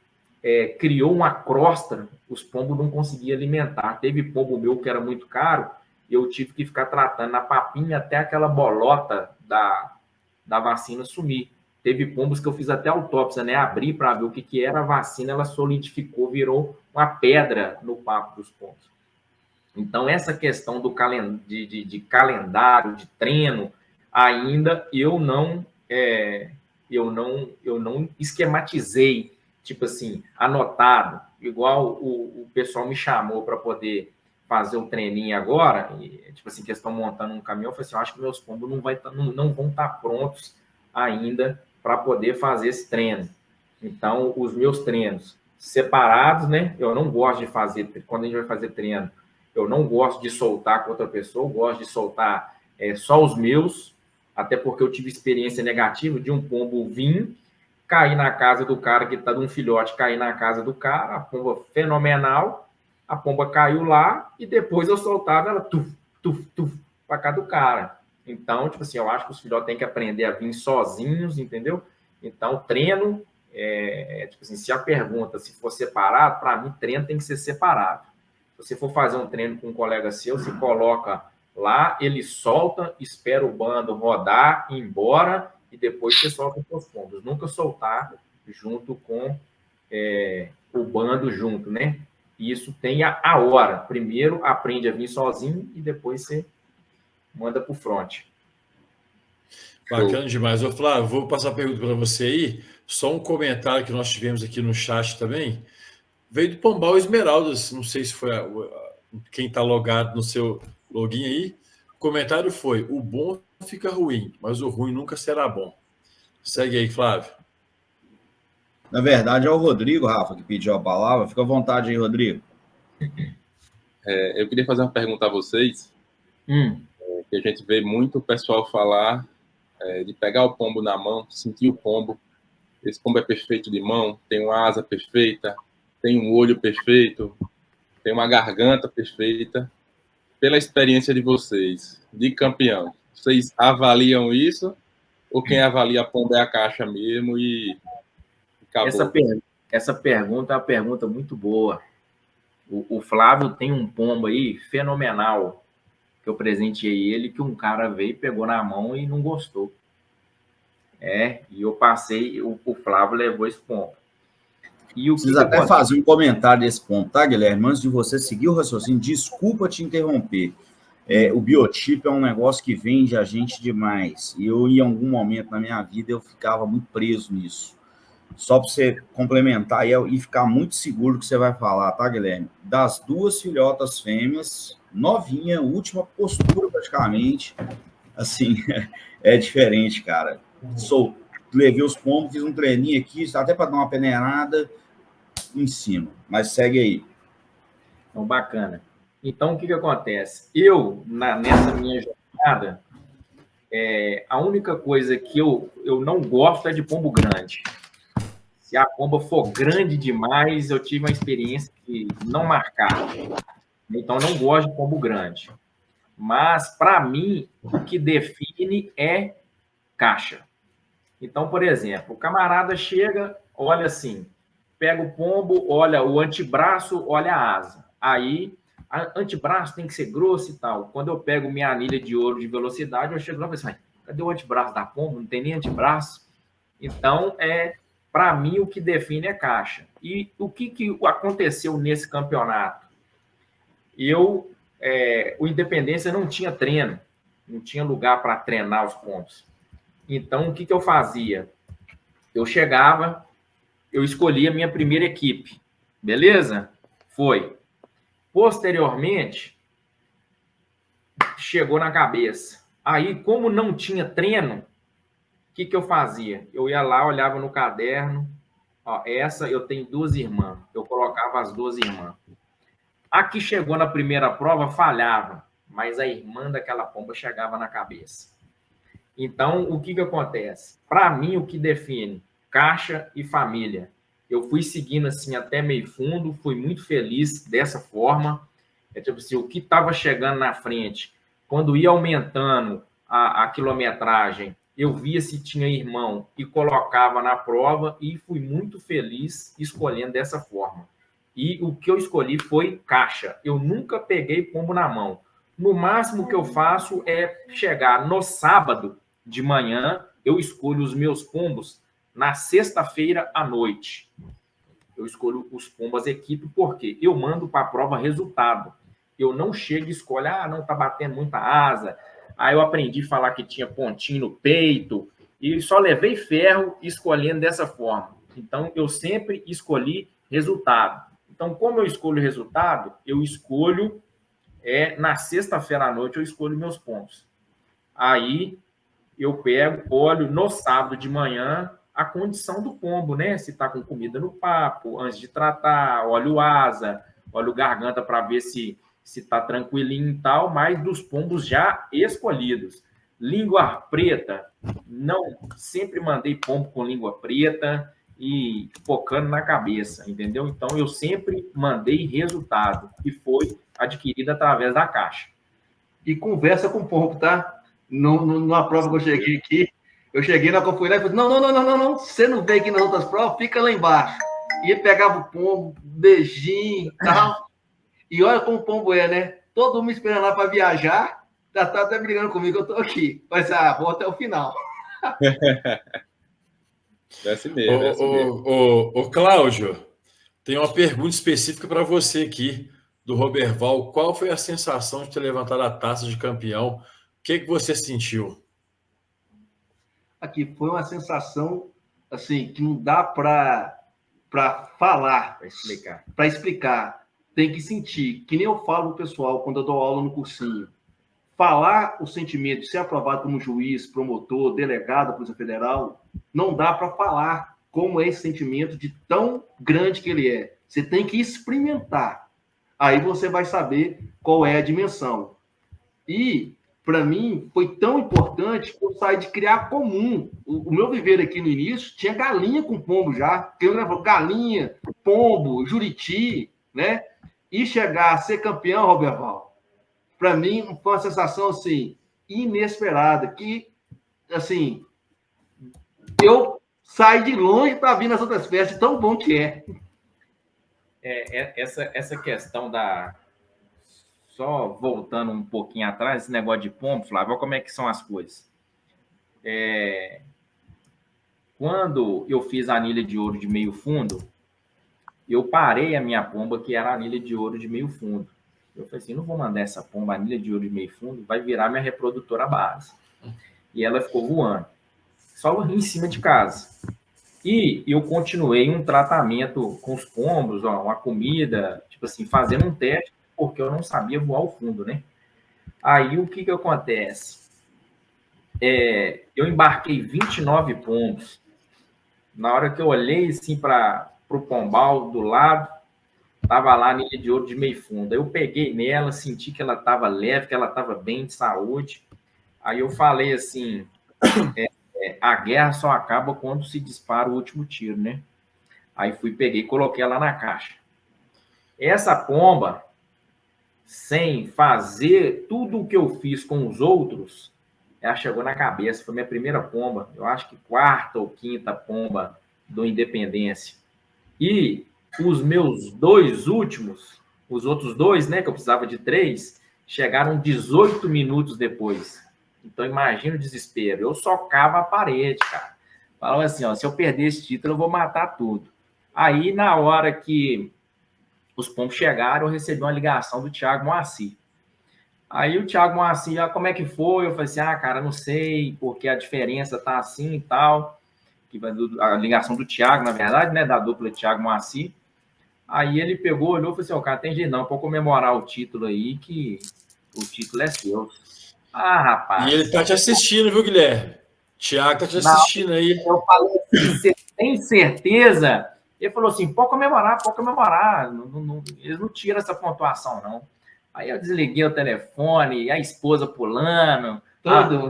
criou uma crosta, os pombos não conseguiam alimentar. Teve pombo meu que era muito caro, eu tive que ficar tratando na papinha até aquela bolota da vacina sumir. Teve pombos que eu fiz até autópsia, né? Abri para ver o que era a vacina, ela solidificou, virou uma pedra no papo dos pombos. Então, essa questão de calendário, de treino, ainda eu não esquematizei, tipo assim, anotado, igual o pessoal me chamou para poder fazer um treininho agora, tipo assim, que eles estão montando um caminhão, eu falei assim, eu acho que meus pombos não vão estar prontos ainda para poder fazer esse treino. Então, os meus treinos separados, né? Eu não gosto de fazer, quando a gente vai fazer treino, eu não gosto de soltar com outra pessoa, eu gosto de soltar só os meus, até porque eu tive experiência negativa de um pombo vir, cair na casa do cara que está de um filhote, cair na casa do cara, a pomba fenomenal, a pomba caiu lá e depois eu soltava ela tuf, para cá do cara. Então, tipo assim, eu acho que os filhotes têm que aprender a vir sozinhos, entendeu? Então, treino, tipo assim, se a pergunta se for separado, para mim, treino tem que ser separado. Se você for fazer um treino com um colega seu, você coloca lá, ele solta, espera o bando rodar, ir embora, e depois você solta os seus pombos. Nunca soltar junto com o bando junto, né? Isso tem a hora. Primeiro aprende a vir sozinho e depois você manda para o front. Bacana demais. Ô, Flávio, vou passar a pergunta para você aí. Só um comentário que nós tivemos aqui no chat também. Veio do Pombal Esmeraldas. Não sei se foi quem está logado no seu login aí. O comentário foi: o bom fica ruim, mas o ruim nunca será bom. Segue aí, Flávio. Na verdade, é o Rodrigo, Rafa, que pediu a palavra. Fica à vontade aí, Rodrigo. Eu queria fazer uma pergunta a vocês. Que a gente vê muito o pessoal falar de pegar o pombo na mão, sentir o pombo. Esse pombo é perfeito de mão, tem uma asa perfeita, tem um olho perfeito, tem uma garganta perfeita. Pela experiência de vocês, de campeão, vocês avaliam isso? Ou quem avalia a pomba é a caixa mesmo e acabou? Essa pergunta é uma pergunta muito boa. O Flávio tem um pombo aí fenomenal, que eu presenteei ele, que um cara veio, pegou na mão e não gostou. E eu passei, o Flávio levou esse pombo. Preciso até fazer um comentário desse ponto, tá, Guilherme? Antes de você seguir o raciocínio, desculpa te interromper. O biotipo é um negócio que vende a gente demais. E eu, em algum momento na minha vida, eu ficava muito preso nisso. Só para você complementar e ficar muito seguro do que você vai falar, tá, Guilherme? Das 2 filhotas fêmeas, novinha, última postura praticamente, assim, é diferente, cara. Levei os pombos, fiz um treininho aqui, até para dar uma peneirada em cima. Mas segue aí. Então, bacana. Então, o que acontece? Eu, nessa minha jornada, a única coisa que eu não gosto é de pombo grande. Se a pomba for grande demais, eu tive uma experiência de não marcar. Então, eu não gosto de pombo grande. Mas, para mim, o que define é caixa. Então, por exemplo, o camarada chega, olha assim, pega o pombo, olha o antebraço, olha a asa. Aí, antebraço tem que ser grosso e tal. Quando eu pego minha anilha de ouro de velocidade, eu chego lá e falo assim, cadê o antebraço da pomba? Não tem nem antebraço. Então, para mim, o que define é caixa. E o que aconteceu nesse campeonato? O Independência não tinha treino, não tinha lugar para treinar os pombos. Então, o que eu fazia? Eu chegava, eu escolhia a minha primeira equipe. Beleza? Foi. Posteriormente, chegou na cabeça. Aí, como não tinha treino, o que eu fazia? Eu ia lá, olhava no caderno. Ó, essa eu tenho 2 irmãs. Eu colocava as 2 irmãs. A que chegou na primeira prova falhava, mas a irmã daquela pomba chegava na cabeça. Então, o que acontece? Para mim, o que define caixa e família. Eu fui seguindo assim até meio fundo, fui muito feliz dessa forma. Tipo assim, o que estava chegando na frente, quando ia aumentando a quilometragem, eu via se tinha irmão e colocava na prova e fui muito feliz escolhendo dessa forma. E o que eu escolhi foi caixa. Eu nunca peguei pombo na mão. No máximo que eu faço é chegar no sábado de manhã, eu escolho os meus pombos na sexta-feira à noite. Eu escolho os pombos equipe porque eu mando para a prova resultado. eu não chego e escolho, não tá batendo muita asa. Aí eu aprendi a falar que tinha pontinho no peito, e só levei ferro escolhendo dessa forma. Então, eu sempre escolhi resultado. Então, como eu escolho resultado, eu escolho, na sexta-feira à noite, eu escolho meus pontos. Aí, eu pego, olho no sábado de manhã a condição do pombo, né? Se tá com comida no papo, antes de tratar, olho asa, olho garganta para ver se tá tranquilinho e tal, mas dos pombos já escolhidos. Língua preta, não, sempre mandei pombo com língua preta e focando na cabeça, entendeu? Então, eu sempre mandei resultado, e foi adquirido através da caixa. E conversa com o pombo, tá? Numa prova que eu cheguei aqui, eu cheguei na que eu fui lá e falei, não, você não veio aqui nas outras provas, fica lá embaixo. E ele pegava o pombo, beijinho e tal. E olha como o pombo é, né? Todo mundo esperando lá para viajar, já tá até brigando comigo, eu tô aqui. Mas, vou até o final. É assim mesmo. Ô, Cláudio, tem uma pergunta específica para você aqui, do Roberval. Qual foi a sensação de ter levantado a taça de campeão? O que você sentiu? Aqui, foi uma sensação, assim, que não dá para falar, para explicar. Tem que sentir, que nem eu falo pro pessoal quando eu dou aula no cursinho. Falar o sentimento de ser aprovado como juiz, promotor, delegado da Polícia Federal, não dá para falar como é esse sentimento de tão grande que ele é. Você tem que experimentar. Aí você vai saber qual é a dimensão. E, para mim, foi tão importante que eu saí de criar comum. O meu viver aqui no início tinha galinha com pombo já. Galinha, pombo, juriti, né? E chegar a ser campeão, Roberval, para mim, foi uma sensação, assim, inesperada, que, assim, eu saí de longe para vir nas outras festas, tão bom que é. Essa questão da... Só voltando um pouquinho atrás, esse negócio de pombo, Flávio, olha como é que são as coisas. Quando eu fiz a anilha de ouro de meio fundo, eu parei a minha pomba, que era a anilha de ouro de meio fundo. Eu falei assim, não vou mandar essa pomba, anilha de ouro de meio fundo, vai virar minha reprodutora base. E ela ficou voando, só em cima de casa. E eu continuei um tratamento com os pombos, uma comida, tipo assim, fazendo um teste, porque eu não sabia voar ao fundo, né? Aí, o que acontece? Eu embarquei 29 pombos. Na hora que eu olhei, assim, para o pombal do lado, estava lá a anilha de ouro de meio fundo. Aí eu peguei nela, senti que ela estava leve, que ela estava bem de saúde. Aí eu falei assim, a guerra só acaba quando se dispara o último tiro, né? Aí peguei e coloquei ela na caixa. Essa pomba, sem fazer tudo o que eu fiz com os outros, ela chegou na cabeça. Foi minha primeira pomba, eu acho que 4ª ou 5ª pomba do Independência. E os meus 2 últimos, os outros 2, né, que eu precisava de 3, chegaram 18 minutos depois. Então, imagina o desespero. Eu socava a parede, cara. Falava assim, se eu perder esse título, eu vou matar tudo. Aí, na hora que os pombos chegaram, eu recebi uma ligação do Thiago Moacir. Aí o Thiago Moacir, como é que foi? Eu falei assim, cara, não sei, porque a diferença tá assim e tal. A ligação do Thiago, na verdade, né, da dupla Thiago Moacir. Aí ele pegou, olhou e falou assim, cara, tem jeito não, para comemorar o título aí, que o título é seu. Rapaz. E ele tá te assistindo, viu, Guilherme? Thiago tá te assistindo aí. Eu falei assim, você tem certeza? Ele falou assim, pode comemorar. Eles não tiram essa pontuação, não. Aí eu desliguei o telefone, a esposa pulando,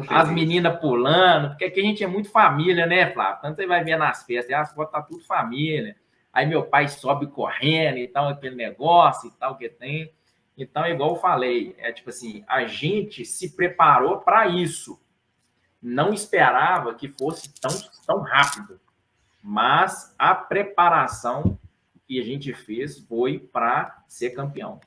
as meninas pulando, porque aqui a gente é muito família, né, Flávio? Tanto você vai ver nas festas, as fotos tá tudo família. Aí meu pai sobe correndo e tal, aquele negócio e tal que tem. Então, igual eu falei, tipo assim, a gente se preparou para isso. Não esperava que fosse tão rápido. Mas a preparação que a gente fez foi para ser campeão.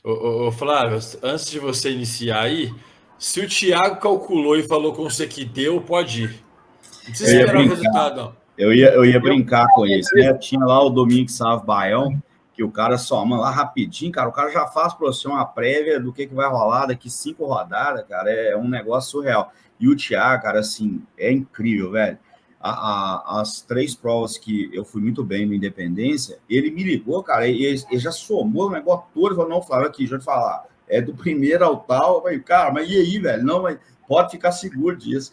Ô, Flávio, antes de você iniciar aí, se o Thiago calculou e falou com você que deu, pode ir. Não precisa esperar o resultado, não. Eu ia brincar com isso, né? Tinha lá o Domingos Sávio Baião, que o cara soma lá rapidinho, cara, o cara já faz para você uma prévia do que vai rolar daqui 5 rodadas, cara, é um negócio surreal. E o Thiago, cara, assim, é incrível, velho. As 3 provas que eu fui muito bem no Independência, ele me ligou, cara, ele já somou o negócio todo, falou, não, Flávio, aqui, deixa eu te falar, é do primeiro ao tal, eu falei, cara, mas e aí, velho? Não, mas pode ficar seguro disso.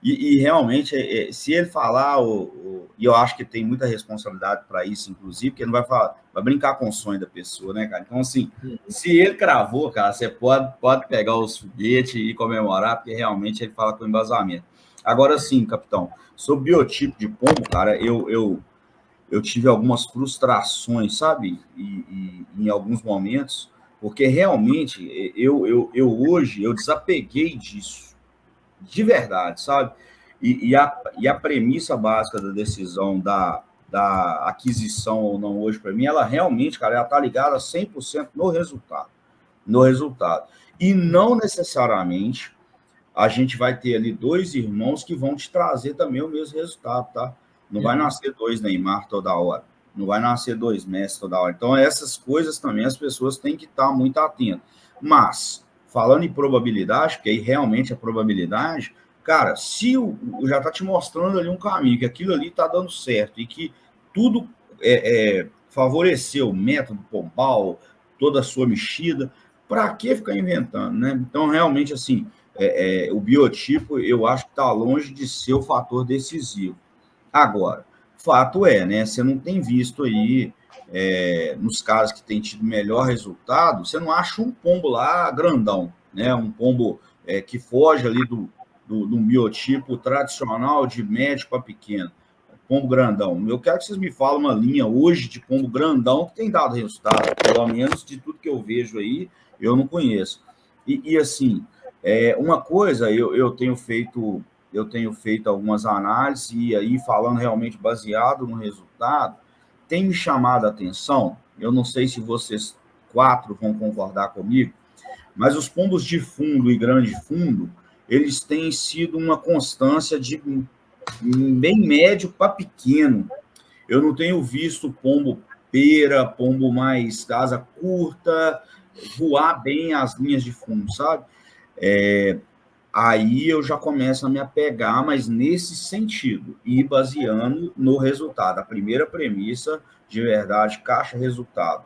E realmente, se ele falar, e eu acho que tem muita responsabilidade para isso, inclusive, porque ele não vai falar, vai brincar com o sonho da pessoa, né, cara? Então, assim, se ele cravou, cara, você pode pegar os foguetes e comemorar, porque realmente ele fala com embasamento. Agora sim, capitão, sobre biotipo de pombo, cara, eu tive algumas frustrações, sabe? E em alguns momentos, porque realmente hoje eu desapeguei disso de verdade, sabe? E a premissa básica da decisão da aquisição ou não hoje, para mim, ela realmente, cara, ela está ligada 100% no resultado. No resultado. E não necessariamente a gente vai ter ali 2 irmãos que vão te trazer também o mesmo resultado, tá? Não vai nascer 2 Neymar toda hora. Não vai nascer 2 Messi toda hora. Então, essas coisas também as pessoas têm que estar muito atentas. Mas, falando em probabilidade, porque aí realmente a probabilidade, cara, se já está te mostrando ali um caminho, que aquilo ali está dando certo e que tudo favoreceu o método Pombal, toda a sua mexida, para que ficar inventando, né? Então, realmente, assim, o biotipo, eu acho que está longe de ser o fator decisivo. Agora, fato é, né? Você não tem visto aí, nos casos que tem tido melhor resultado, você não acha um pombo lá grandão, né? Um pombo que foge ali do biotipo tradicional de médio para pequeno. Pombo grandão. Eu quero que vocês me falem uma linha hoje de pombo grandão que tem dado resultado. Pelo menos de tudo que eu vejo aí, eu não conheço. E assim, uma coisa, eu tenho feito algumas análises e aí falando realmente baseado no resultado, tem me chamado a atenção, eu não sei se vocês 4 vão concordar comigo, mas os pombos de fundo e grande fundo, eles têm sido uma constância de bem médio para pequeno. Eu não tenho visto pombo pera, pombo mais asa curta, voar bem as linhas de fundo, sabe? Aí eu já começo a me apegar, mas nesse sentido, e baseando no resultado. A primeira premissa, de verdade, caixa-resultado.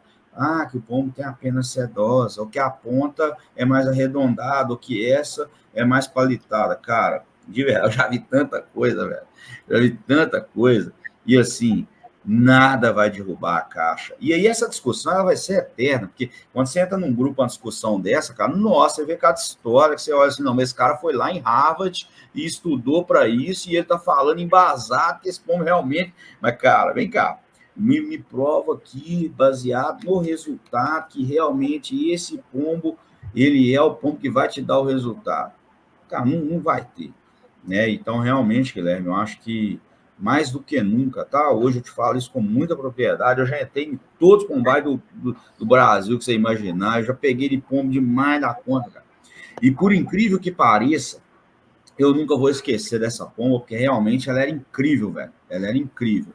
Que o pombo tem apenas sedosa, ou que a ponta é mais arredondada, ou que essa é mais palitada. Cara, de verdade, eu já vi tanta coisa, velho. Já vi tanta coisa. E assim, nada vai derrubar a caixa. E aí essa discussão ela vai ser eterna, porque quando você entra num grupo, uma discussão dessa, cara, nossa, você vê cada história que você olha assim, não, mas esse cara foi lá em Harvard e estudou para isso e ele tá falando embasado que esse pombo realmente... Mas, cara, vem cá, me prova aqui, baseado no resultado, que realmente esse pombo, ele é o pombo que vai te dar o resultado. Cara, não vai ter, né? Então, realmente, Guilherme, eu acho que mais do que nunca, tá? Hoje eu te falo isso com muita propriedade, eu já entrei em todos os pombais do Brasil que você imaginar, eu já peguei de pombo demais da conta, cara. E por incrível que pareça, eu nunca vou esquecer dessa pomba, porque realmente ela era incrível, velho. Ela era incrível.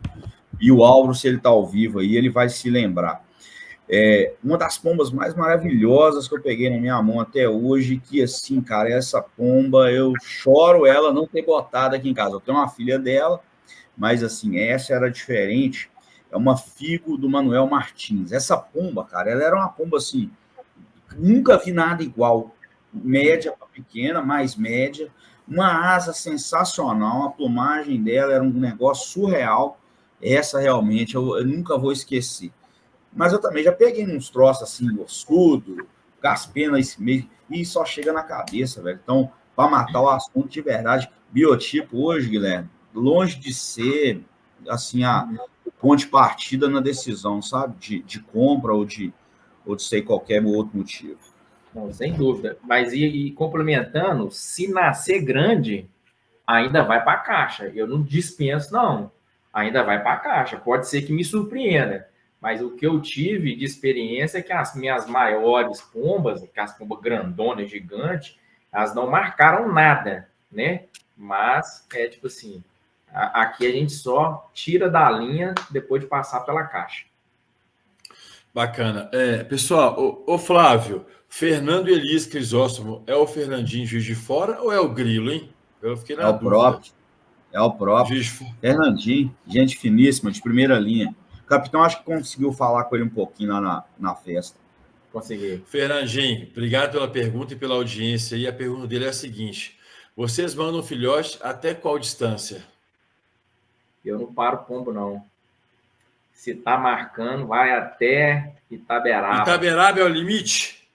E o Álvaro, se ele tá ao vivo aí, ele vai se lembrar. Uma das pombas mais maravilhosas que eu peguei na minha mão até hoje, que assim, cara, essa pomba, eu choro ela não ter botado aqui em casa. Eu tenho uma filha dela, mas assim, essa era diferente, é uma figo do Manuel Martins. Essa pomba, cara, ela era uma pomba assim, nunca vi nada igual, média para pequena, mais média, uma asa sensacional, a plumagem dela era um negócio surreal, essa realmente eu nunca vou esquecer. Mas eu também já peguei uns troços assim, ossudo, gaspena, e só chega na cabeça, velho. Então, para matar o assunto de verdade, biotipo hoje, Guilherme, longe de ser, assim, o ponto de partida na decisão, sabe? De compra ou de ser qualquer outro motivo. Não, sem dúvida. Mas e complementando, se nascer grande, ainda vai para a caixa. Eu não dispenso, não. Ainda vai para a caixa. Pode ser que me surpreenda. Mas o que eu tive de experiência é que as minhas maiores pombas, as pombas grandonas, gigantes, elas não marcaram nada, né? Mas tipo assim, aqui a gente só tira da linha depois de passar pela caixa. Bacana. Pessoal, o Flávio, Fernando Elias Crisóstomo é o Fernandinho Juiz de Fora ou é o Grilo, hein? Eu fiquei na dúvida. É o próprio. Fernandinho, gente finíssima, de primeira linha. O capitão acho que conseguiu falar com ele um pouquinho lá na festa. Consegui. Fernandinho, obrigado pela pergunta e pela audiência. E a pergunta dele é a seguinte: vocês mandam filhote até qual distância? Eu não paro pombo, não. Se tá marcando, vai até Itaberaba. Itaberaba é o limite?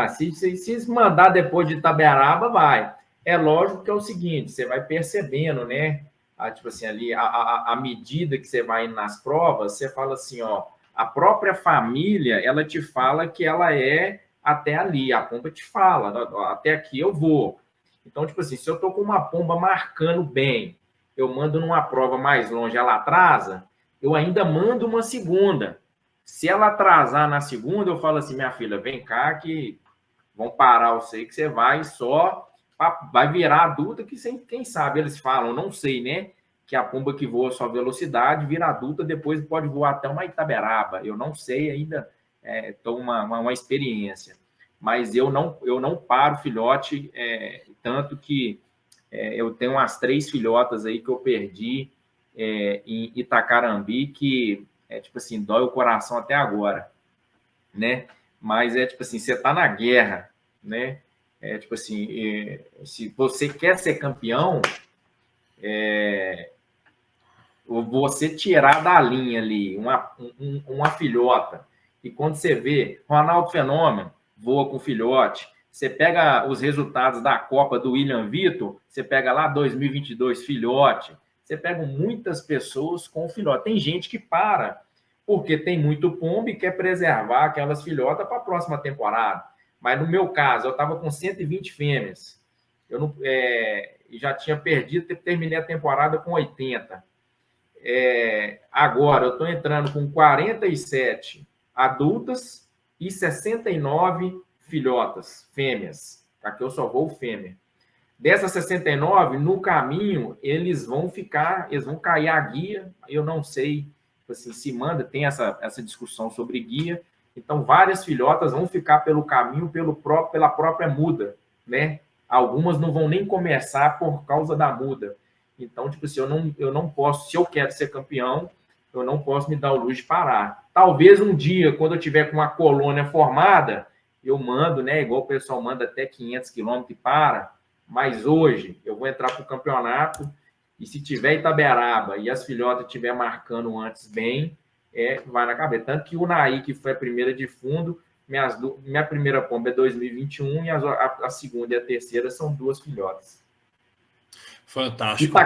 Se mandar depois de Itaberaba, vai. É lógico que é o seguinte, você vai percebendo, né? Tipo assim, ali, a medida que você vai indo nas provas, você fala assim, ó, a própria família, ela te fala que ela é até ali, a pomba te fala, até aqui eu vou. Então, tipo assim, se eu tô com uma pomba marcando bem, eu mando numa prova mais longe, ela atrasa, eu ainda mando uma segunda. Se ela atrasar na segunda, eu falo assim, minha filha, vem cá que vão parar você, que você vai virar adulta, que quem sabe eles falam, não sei, né? Que a pomba que voa só velocidade vira adulta, depois pode voar até uma Itaberaba. Eu não sei ainda, estou uma experiência. Mas eu não paro filhote, tanto que eu tenho umas 3 filhotas aí que eu perdi em Itacarambi, que tipo assim, dói o coração até agora, né? Mas tipo assim, você tá na guerra, né? Tipo assim, se você quer ser campeão, você tirar da linha ali uma filhota, e quando você vê Ronaldo Fenômeno voa com filhote, você pega os resultados da Copa do William Vitor, você pega lá 2022 filhote, você pega muitas pessoas com filhote. Tem gente que para, porque tem muito pombo e quer preservar aquelas filhotas para a próxima temporada. Mas no meu caso, eu estava com 120 fêmeas. Eu não, já tinha perdido, terminei a temporada com 80. Agora, eu estou entrando com 47 adultas e 69 filhotas, fêmeas. Aqui eu só vou fêmea. Dessas 69, no caminho, eles vão cair a guia. Eu não sei assim, se manda, tem essa discussão sobre guia. Então, várias filhotas vão ficar pelo caminho, pela própria muda, né? Algumas não vão nem começar por causa da muda. Então, tipo assim, eu não posso, se eu quero ser campeão, eu não posso me dar o luxo de parar. Talvez um dia, quando eu tiver com uma colônia formada, eu mando, né? Igual o pessoal manda até 500 quilômetros e para. Mas hoje, eu vou entrar para o campeonato e se tiver Itaberaba e as filhotas estiver marcando antes bem, vai na cabeça. Tanto que o Naí, que foi a primeira de fundo, minha primeira pomba é 2021 e a segunda e a terceira são 2 filhotas. Fantástico.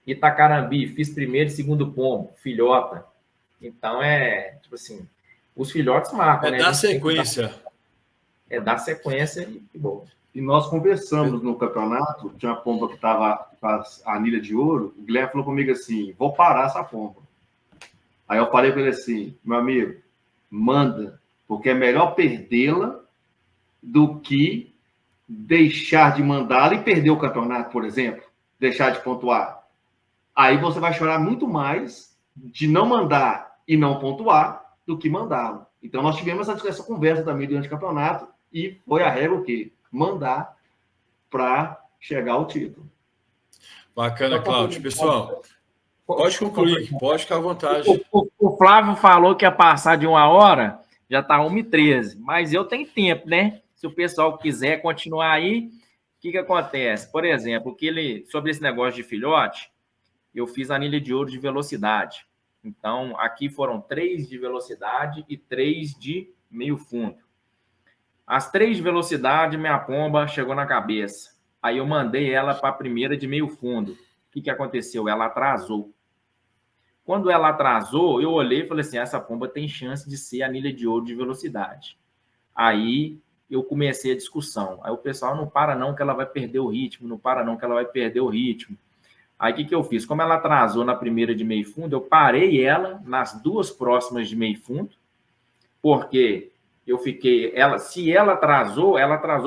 Itacarambi, fiz primeiro e segundo pombo, filhota. Então, tipo assim, os filhotes marcam, né? Dar sequência. Dar sequência e bom. E nós conversamos no campeonato, tinha uma pomba que estava com a anilha de ouro, o Guilherme falou comigo assim, vou parar essa pomba. Aí eu falei com ele assim, meu amigo, manda, porque é melhor perdê-la do que deixar de mandá-la e perder o campeonato, por exemplo, deixar de pontuar. Aí você vai chorar muito mais de não mandar e não pontuar do que mandá-la. Então nós tivemos essa conversa também durante o campeonato e foi a regra o quê? Mandar para chegar ao título. Bacana, Cláudio. Pessoal, pode concluir, pode ficar à vontade. O Flávio falou que ia passar de 1 hora, já está 1h13, mas eu tenho tempo, né? Se o pessoal quiser continuar aí, o que acontece? Por exemplo, sobre esse negócio de filhote, eu fiz a anilha de ouro de velocidade. Então, aqui foram 3 de velocidade e 3 de meio fundo. As 3 de velocidade, minha pomba chegou na cabeça. Aí eu mandei ela para a primeira de meio fundo. O que aconteceu? Ela atrasou. Quando ela atrasou, eu olhei e falei assim, essa pomba tem chance de ser anilha de ouro de velocidade. Aí eu comecei a discussão. Aí o pessoal, não para não que ela vai perder o ritmo, não para não que ela vai perder o ritmo. Aí o que eu fiz? Como ela atrasou na primeira de meio fundo, eu parei ela nas 2 próximas de meio fundo, porque eu fiquei... se ela atrasou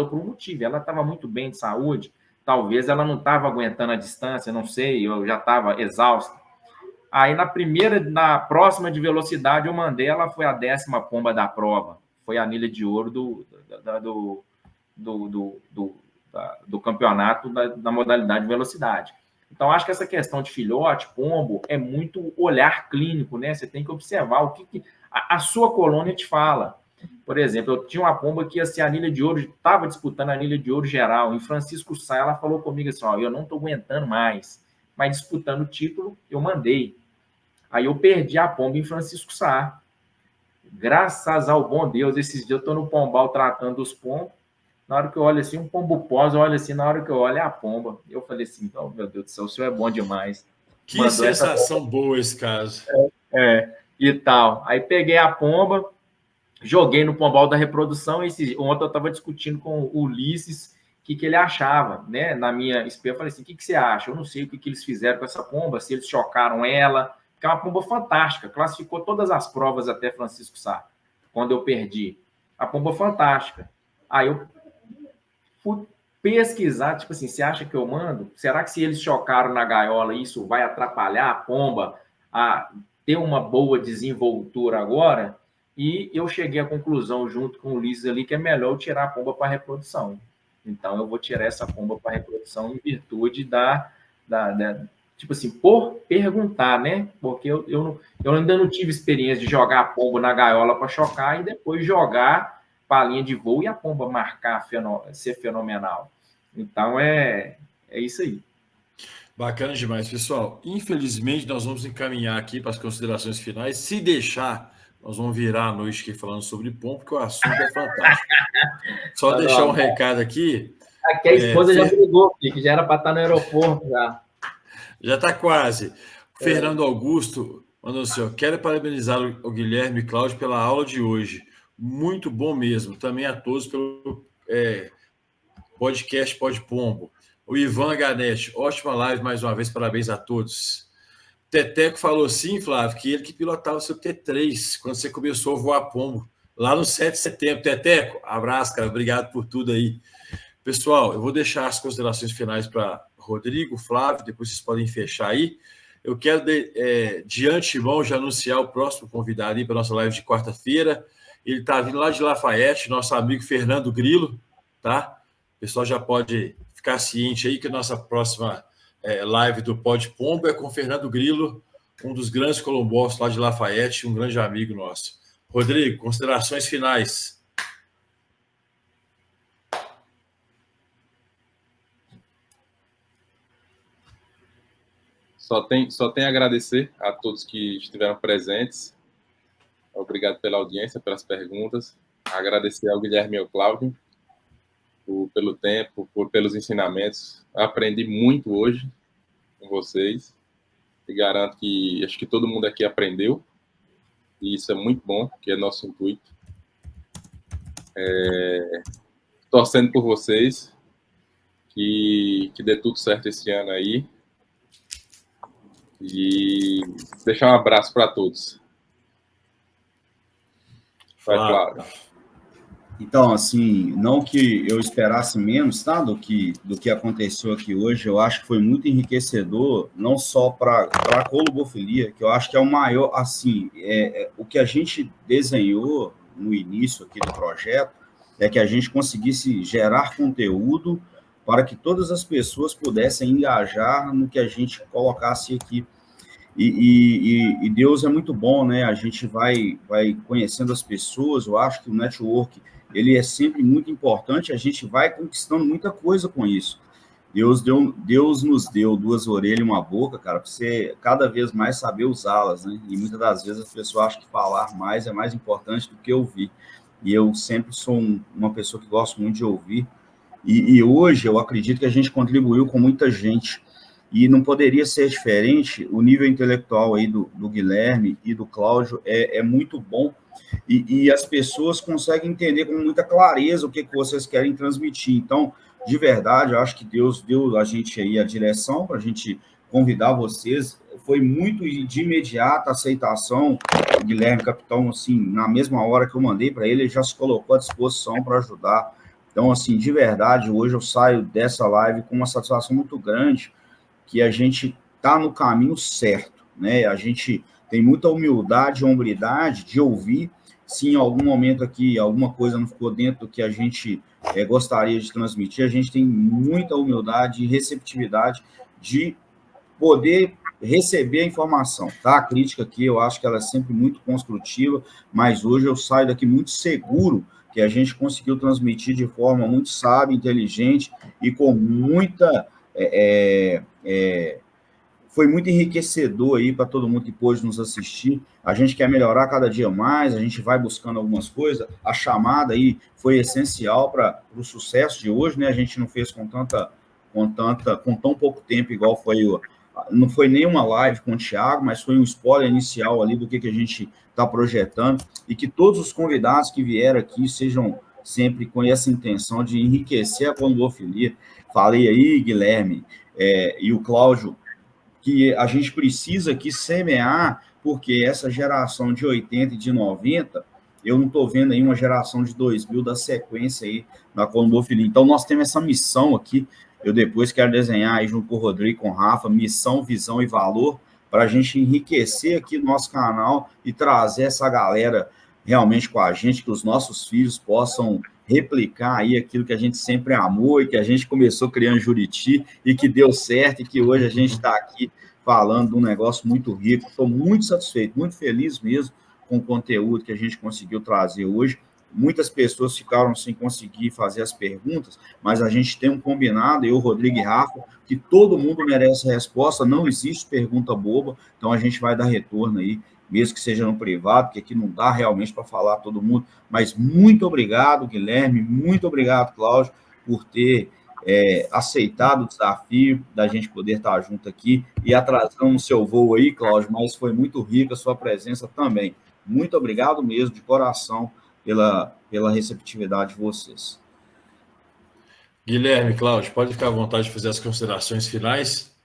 por um motivo. Ela estava muito bem de saúde, talvez ela não estava aguentando a distância, não sei, eu já estava exausto. Aí na próxima de velocidade eu mandei, ela foi a 10ª pomba da prova. Foi a anilha de ouro do campeonato da modalidade de velocidade. Então, acho que essa questão de filhote, pombo, é muito olhar clínico, né? Você tem que observar o que a sua colônia te fala. Por exemplo, eu tinha uma pomba que ia ser a anilha de ouro, estava disputando a anilha de ouro geral. Em Francisco Sá, ela falou comigo assim, ó, eu não estou aguentando mais, mas disputando o título, eu mandei. Aí eu perdi a pomba em Francisco Sá. Graças ao bom Deus, esses dias eu estou no pombal tratando os pombos. Na hora que eu olho assim, um pombo pós, eu olho assim, na hora que eu olho é a pomba. Eu falei assim, oh, meu Deus do céu, o senhor é bom demais. Que mandou sensação boa esse caso. E tal. Aí peguei a pomba, joguei no pombal da reprodução. Ontem eu estava discutindo com o Ulisses o que ele achava, né? Na minha espelha, eu falei assim, o que você acha? Eu não sei o que eles fizeram com essa pomba, se eles chocaram ela, porque é uma pomba fantástica, classificou todas as provas até Francisco Sá, quando eu perdi. A pomba fantástica. Aí eu fui pesquisar, tipo assim, você acha que eu mando? Será que se eles chocaram na gaiola, isso vai atrapalhar a pomba a ter uma boa desenvoltura agora? E eu cheguei à conclusão, junto com o Ulisses ali, que é melhor eu tirar a pomba para reprodução. Então, eu vou tirar essa pomba para reprodução em virtude tipo assim, por perguntar, né? Porque eu ainda não tive experiência de jogar a pomba na gaiola para chocar e depois jogar para a linha de voo e a pomba marcar, ser fenomenal. Então, é isso aí. Bacana demais, pessoal. Infelizmente, nós vamos encaminhar aqui para as considerações finais. Se deixar, nós vamos virar a noite aqui falando sobre pombo, porque o assunto é fantástico. Só deixar um recado aqui. Aqui a esposa já brigou, que já era para estar no aeroporto já. Já está quase. Fernando Augusto mandou assim, ó, quero parabenizar o Guilherme e o Cláudio pela aula de hoje. Muito bom mesmo. Também a todos pelo podcast Pode Pombo. O Ivan Ganete, ótima live mais uma vez, parabéns a todos. Teteco falou sim, Flávio, que ele que pilotava o seu T3 quando você começou a voar pombo, lá no 7 de setembro. Teteco, abraço, cara, obrigado por tudo aí. Pessoal, eu vou deixar as considerações finais para Rodrigo, Flávio, depois vocês podem fechar aí. Eu quero, de antemão, já anunciar o próximo convidado aí para a nossa live de quarta-feira. Ele está vindo lá de Lafayette, nosso amigo Fernando Grilo, tá? O pessoal já pode ficar ciente aí que a nossa próxima live do Pode Pombo é com o Fernando Grilo, um dos grandes colombófos lá de Lafayette, um grande amigo nosso. Rodrigo, considerações finais. Só tem a agradecer a todos que estiveram presentes. Obrigado pela audiência, pelas perguntas. Agradecer ao Guilherme e ao Cláudio pelo tempo, pelos ensinamentos. Aprendi muito hoje com vocês. E garanto que acho que todo mundo aqui aprendeu. E isso é muito bom, que é nosso intuito. Torcendo por vocês, que dê tudo certo esse ano aí. E deixar um abraço para todos. Vai, claro. Então, assim, não que eu esperasse menos, tá, do que aconteceu aqui hoje, eu acho que foi muito enriquecedor, não só para a colubofilia, que eu acho que é o maior, assim, o que a gente desenhou no início aqui do projeto, é que a gente conseguisse gerar conteúdo para que todas as pessoas pudessem engajar no que a gente colocasse aqui. E Deus é muito bom, né? A gente vai conhecendo as pessoas, eu acho que o network, ele é sempre muito importante, a gente vai conquistando muita coisa com isso. Deus nos deu 2 orelhas e uma boca, cara, para você cada vez mais saber usá-las, né? E muitas das vezes as pessoas acham que falar mais é mais importante do que ouvir. E eu sempre sou uma pessoa que gosto muito de ouvir. E hoje eu acredito que a gente contribuiu com muita gente. E não poderia ser diferente, o nível intelectual aí do Guilherme e do Cláudio é muito bom, e as pessoas conseguem entender com muita clareza o que vocês querem transmitir. Então, de verdade, eu acho que Deus deu a gente aí a direção para a gente convidar vocês, foi muito de imediata aceitação. O Guilherme, capitão, assim, na mesma hora que eu mandei para ele, ele já se colocou à disposição para ajudar. Então, assim, de verdade, hoje eu saio dessa live com uma satisfação muito grande, que a gente está no caminho certo. né? A gente tem muita humildade e hombridade de ouvir. Se em algum momento aqui alguma coisa não ficou dentro do que a gente gostaria de transmitir, a gente tem muita humildade e receptividade de poder receber a informação, tá? A crítica aqui, eu acho que ela é sempre muito construtiva, mas hoje eu saio daqui muito seguro que a gente conseguiu transmitir de forma muito sábia, inteligente e com muita... foi muito enriquecedor aí para todo mundo que pôde nos assistir. A gente quer melhorar cada dia mais, a gente vai buscando algumas coisas. A chamada aí foi essencial para o sucesso de hoje, né? A gente não fez com tão pouco tempo, igual foi não foi nenhuma live com o Thiago, mas foi um spoiler inicial ali do que a gente está projetando, e que todos os convidados que vieram aqui sejam sempre com essa intenção de enriquecer a columbofilia. Falei aí, Guilherme, e o Cláudio, que a gente precisa aqui semear, porque essa geração de 80 e de 90, eu não estou vendo aí uma geração de 2000 da sequência aí na columbofilia. Então, nós temos essa missão aqui. Eu depois quero desenhar aí junto com o Rodrigo e com o Rafa, missão, visão e valor, para a gente enriquecer aqui o nosso canal e trazer essa galera realmente com a gente, que os nossos filhos possam replicar aí aquilo que a gente sempre amou e que a gente começou criando em Juriti e que deu certo e que hoje a gente está aqui falando de um negócio muito rico. Estou muito satisfeito, muito feliz mesmo com o conteúdo que a gente conseguiu trazer hoje. Muitas pessoas ficaram sem conseguir fazer as perguntas, mas a gente tem um combinado, eu, Rodrigo e Rafa, que todo mundo merece a resposta, não existe pergunta boba, então a gente vai dar retorno aí, mesmo que seja no privado, porque aqui não dá realmente para falar todo mundo, mas muito obrigado, Guilherme, muito obrigado, Cláudio, por ter aceitado o desafio da gente poder estar junto aqui e atrasando o seu voo aí, Cláudio, mas foi muito rica a sua presença também. Muito obrigado mesmo, de coração, pela receptividade de vocês. Guilherme, Cláudio, pode ficar à vontade de fazer as considerações finais.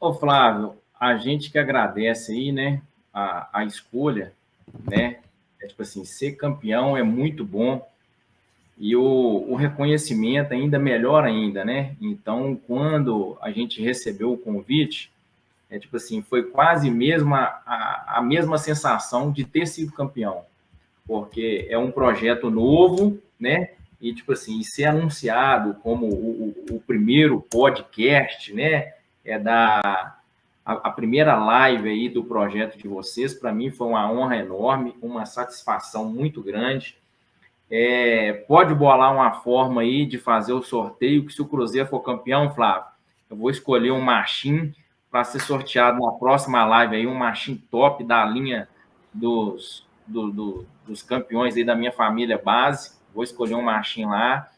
Ô, Flávio, a gente que agradece aí, né, a escolha, né, tipo assim, ser campeão é muito bom e o reconhecimento ainda melhor ainda, né? Então, quando a gente recebeu o convite, tipo assim, foi quase mesmo a mesma sensação de ter sido campeão, porque é um projeto novo, né? E, tipo assim, ser anunciado como o primeiro podcast, né? A primeira live aí do projeto de vocês, para mim foi uma honra enorme, uma satisfação muito grande. Pode bolar uma forma aí de fazer o sorteio, que se o Cruzeiro for campeão, Flávio, eu vou escolher um machinho para ser sorteado na próxima live aí, um machinho top da linha dos campeões aí da minha família base. Vou escolher um machinho lá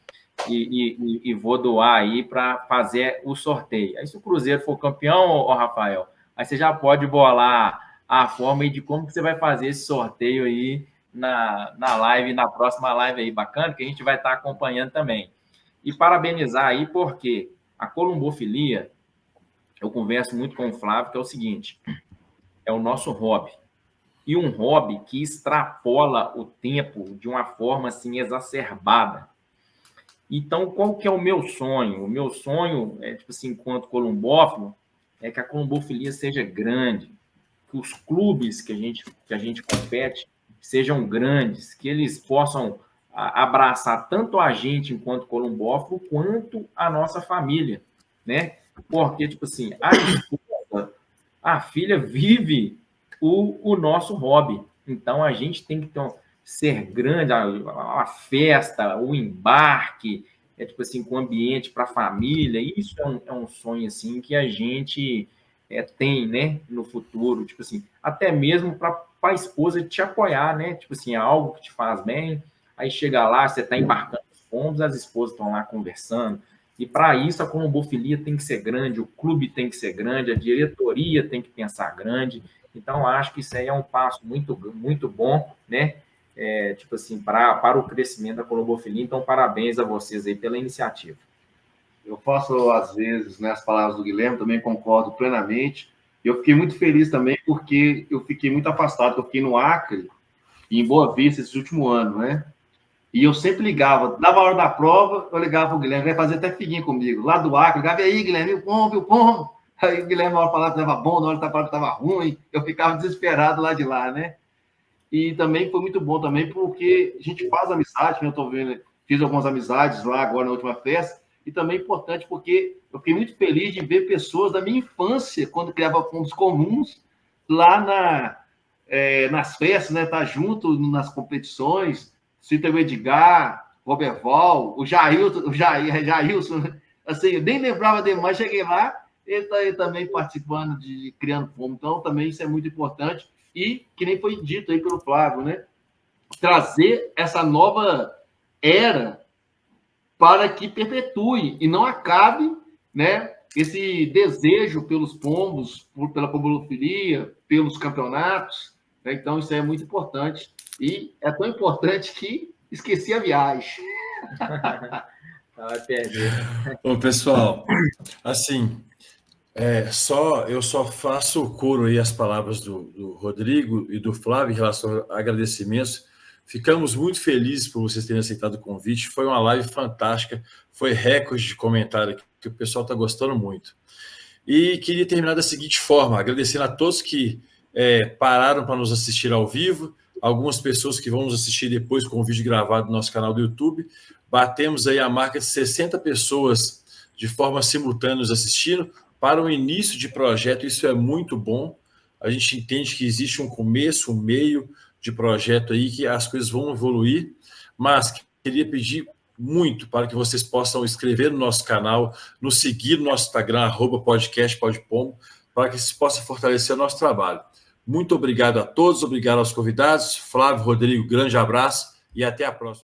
e vou doar aí para fazer o sorteio. Aí se o Cruzeiro for campeão, ô Rafael, aí você já pode bolar a forma aí de como que você vai fazer esse sorteio aí na live, na próxima live aí, bacana, que a gente vai estar acompanhando também. E parabenizar aí, porque a columbofilia, eu converso muito com o Flávio, que é o seguinte, é o nosso hobby. E um hobby que extrapola o tempo de uma forma, assim, exacerbada. Então, qual que é o meu sonho? O meu sonho, tipo assim, enquanto columbófilo, é que a columbofilia seja grande, que os clubes que a gente compete sejam grandes, que eles possam abraçar tanto a gente enquanto columbófilo, quanto a nossa família, né? Porque, tipo assim, a filha vive o nosso hobby. Então, a gente tem que ser grande, a festa, o embarque, tipo assim, com ambiente para a família. Isso é um sonho, assim, que a gente tem, né, no futuro. Tipo assim, até mesmo para a esposa te apoiar, né? Tipo assim, é algo que te faz bem. Aí chega lá, você está embarcando os fundos, as esposas estão lá conversando. E para isso a columbofilia tem que ser grande, o clube tem que ser grande, a diretoria tem que pensar grande. Então, acho que isso aí é um passo muito, muito bom, né? Tipo assim, para o crescimento da columbofilia. Então, parabéns a vocês aí pela iniciativa. Eu faço, às vezes, né, as palavras do Guilherme, também concordo plenamente. Eu fiquei muito feliz também, porque eu fiquei muito afastado, eu fiquei no Acre e em Boa Vista esse último ano, né? E eu sempre ligava, dava a hora da prova, eu ligava para o Guilherme, vai fazer até figuinha comigo, lá do Acre, ligava, e aí, Guilherme, viu como? Aí o Guilherme, na hora falava que estava bom, na hora que estava ruim, eu ficava desesperado lá de lá, né? E também foi muito bom também, porque a gente faz amizade, né? Eu tô vendo, fiz algumas amizades lá agora na última festa, e também é importante porque eu fiquei muito feliz de ver pessoas da minha infância, quando criava fundos comuns, lá nas festas, né? Tá junto nas competições, cita o Edgar, Roberval, o Jailson, assim, eu nem lembrava dele, mas cheguei lá, ele está aí também participando de Criando Fome, então também isso é muito importante, e que nem foi dito aí pelo Flávio, né? Trazer essa nova era para que perpetue e não acabe, né, esse desejo pelos pombos, pela pombofilia, pelos campeonatos, né? Então isso é muito importante, e é tão importante que esqueci a viagem. Vai perder. Ô, pessoal, assim, eu só faço coro aí as palavras do Rodrigo e do Flávio em relação a agradecimentos. Ficamos muito felizes por vocês terem aceitado o convite. Foi uma live fantástica, foi recorde de comentário aqui, que o pessoal está gostando muito. E queria terminar da seguinte forma, agradecendo a todos que pararam para nos assistir ao vivo, algumas pessoas que vão nos assistir depois com o vídeo gravado no nosso canal do YouTube. Batemos aí a marca de 60 pessoas de forma simultânea nos assistindo. Para o início de projeto, isso é muito bom. A gente entende que existe um começo, um meio de projeto aí, que as coisas vão evoluir, mas queria pedir muito para que vocês possam inscrever no nosso canal, nos seguir no nosso Instagram, @podcastpodpombo, para que isso possa fortalecer o nosso trabalho. Muito obrigado a todos, obrigado aos convidados. Flávio, Rodrigo, grande abraço e até a próxima.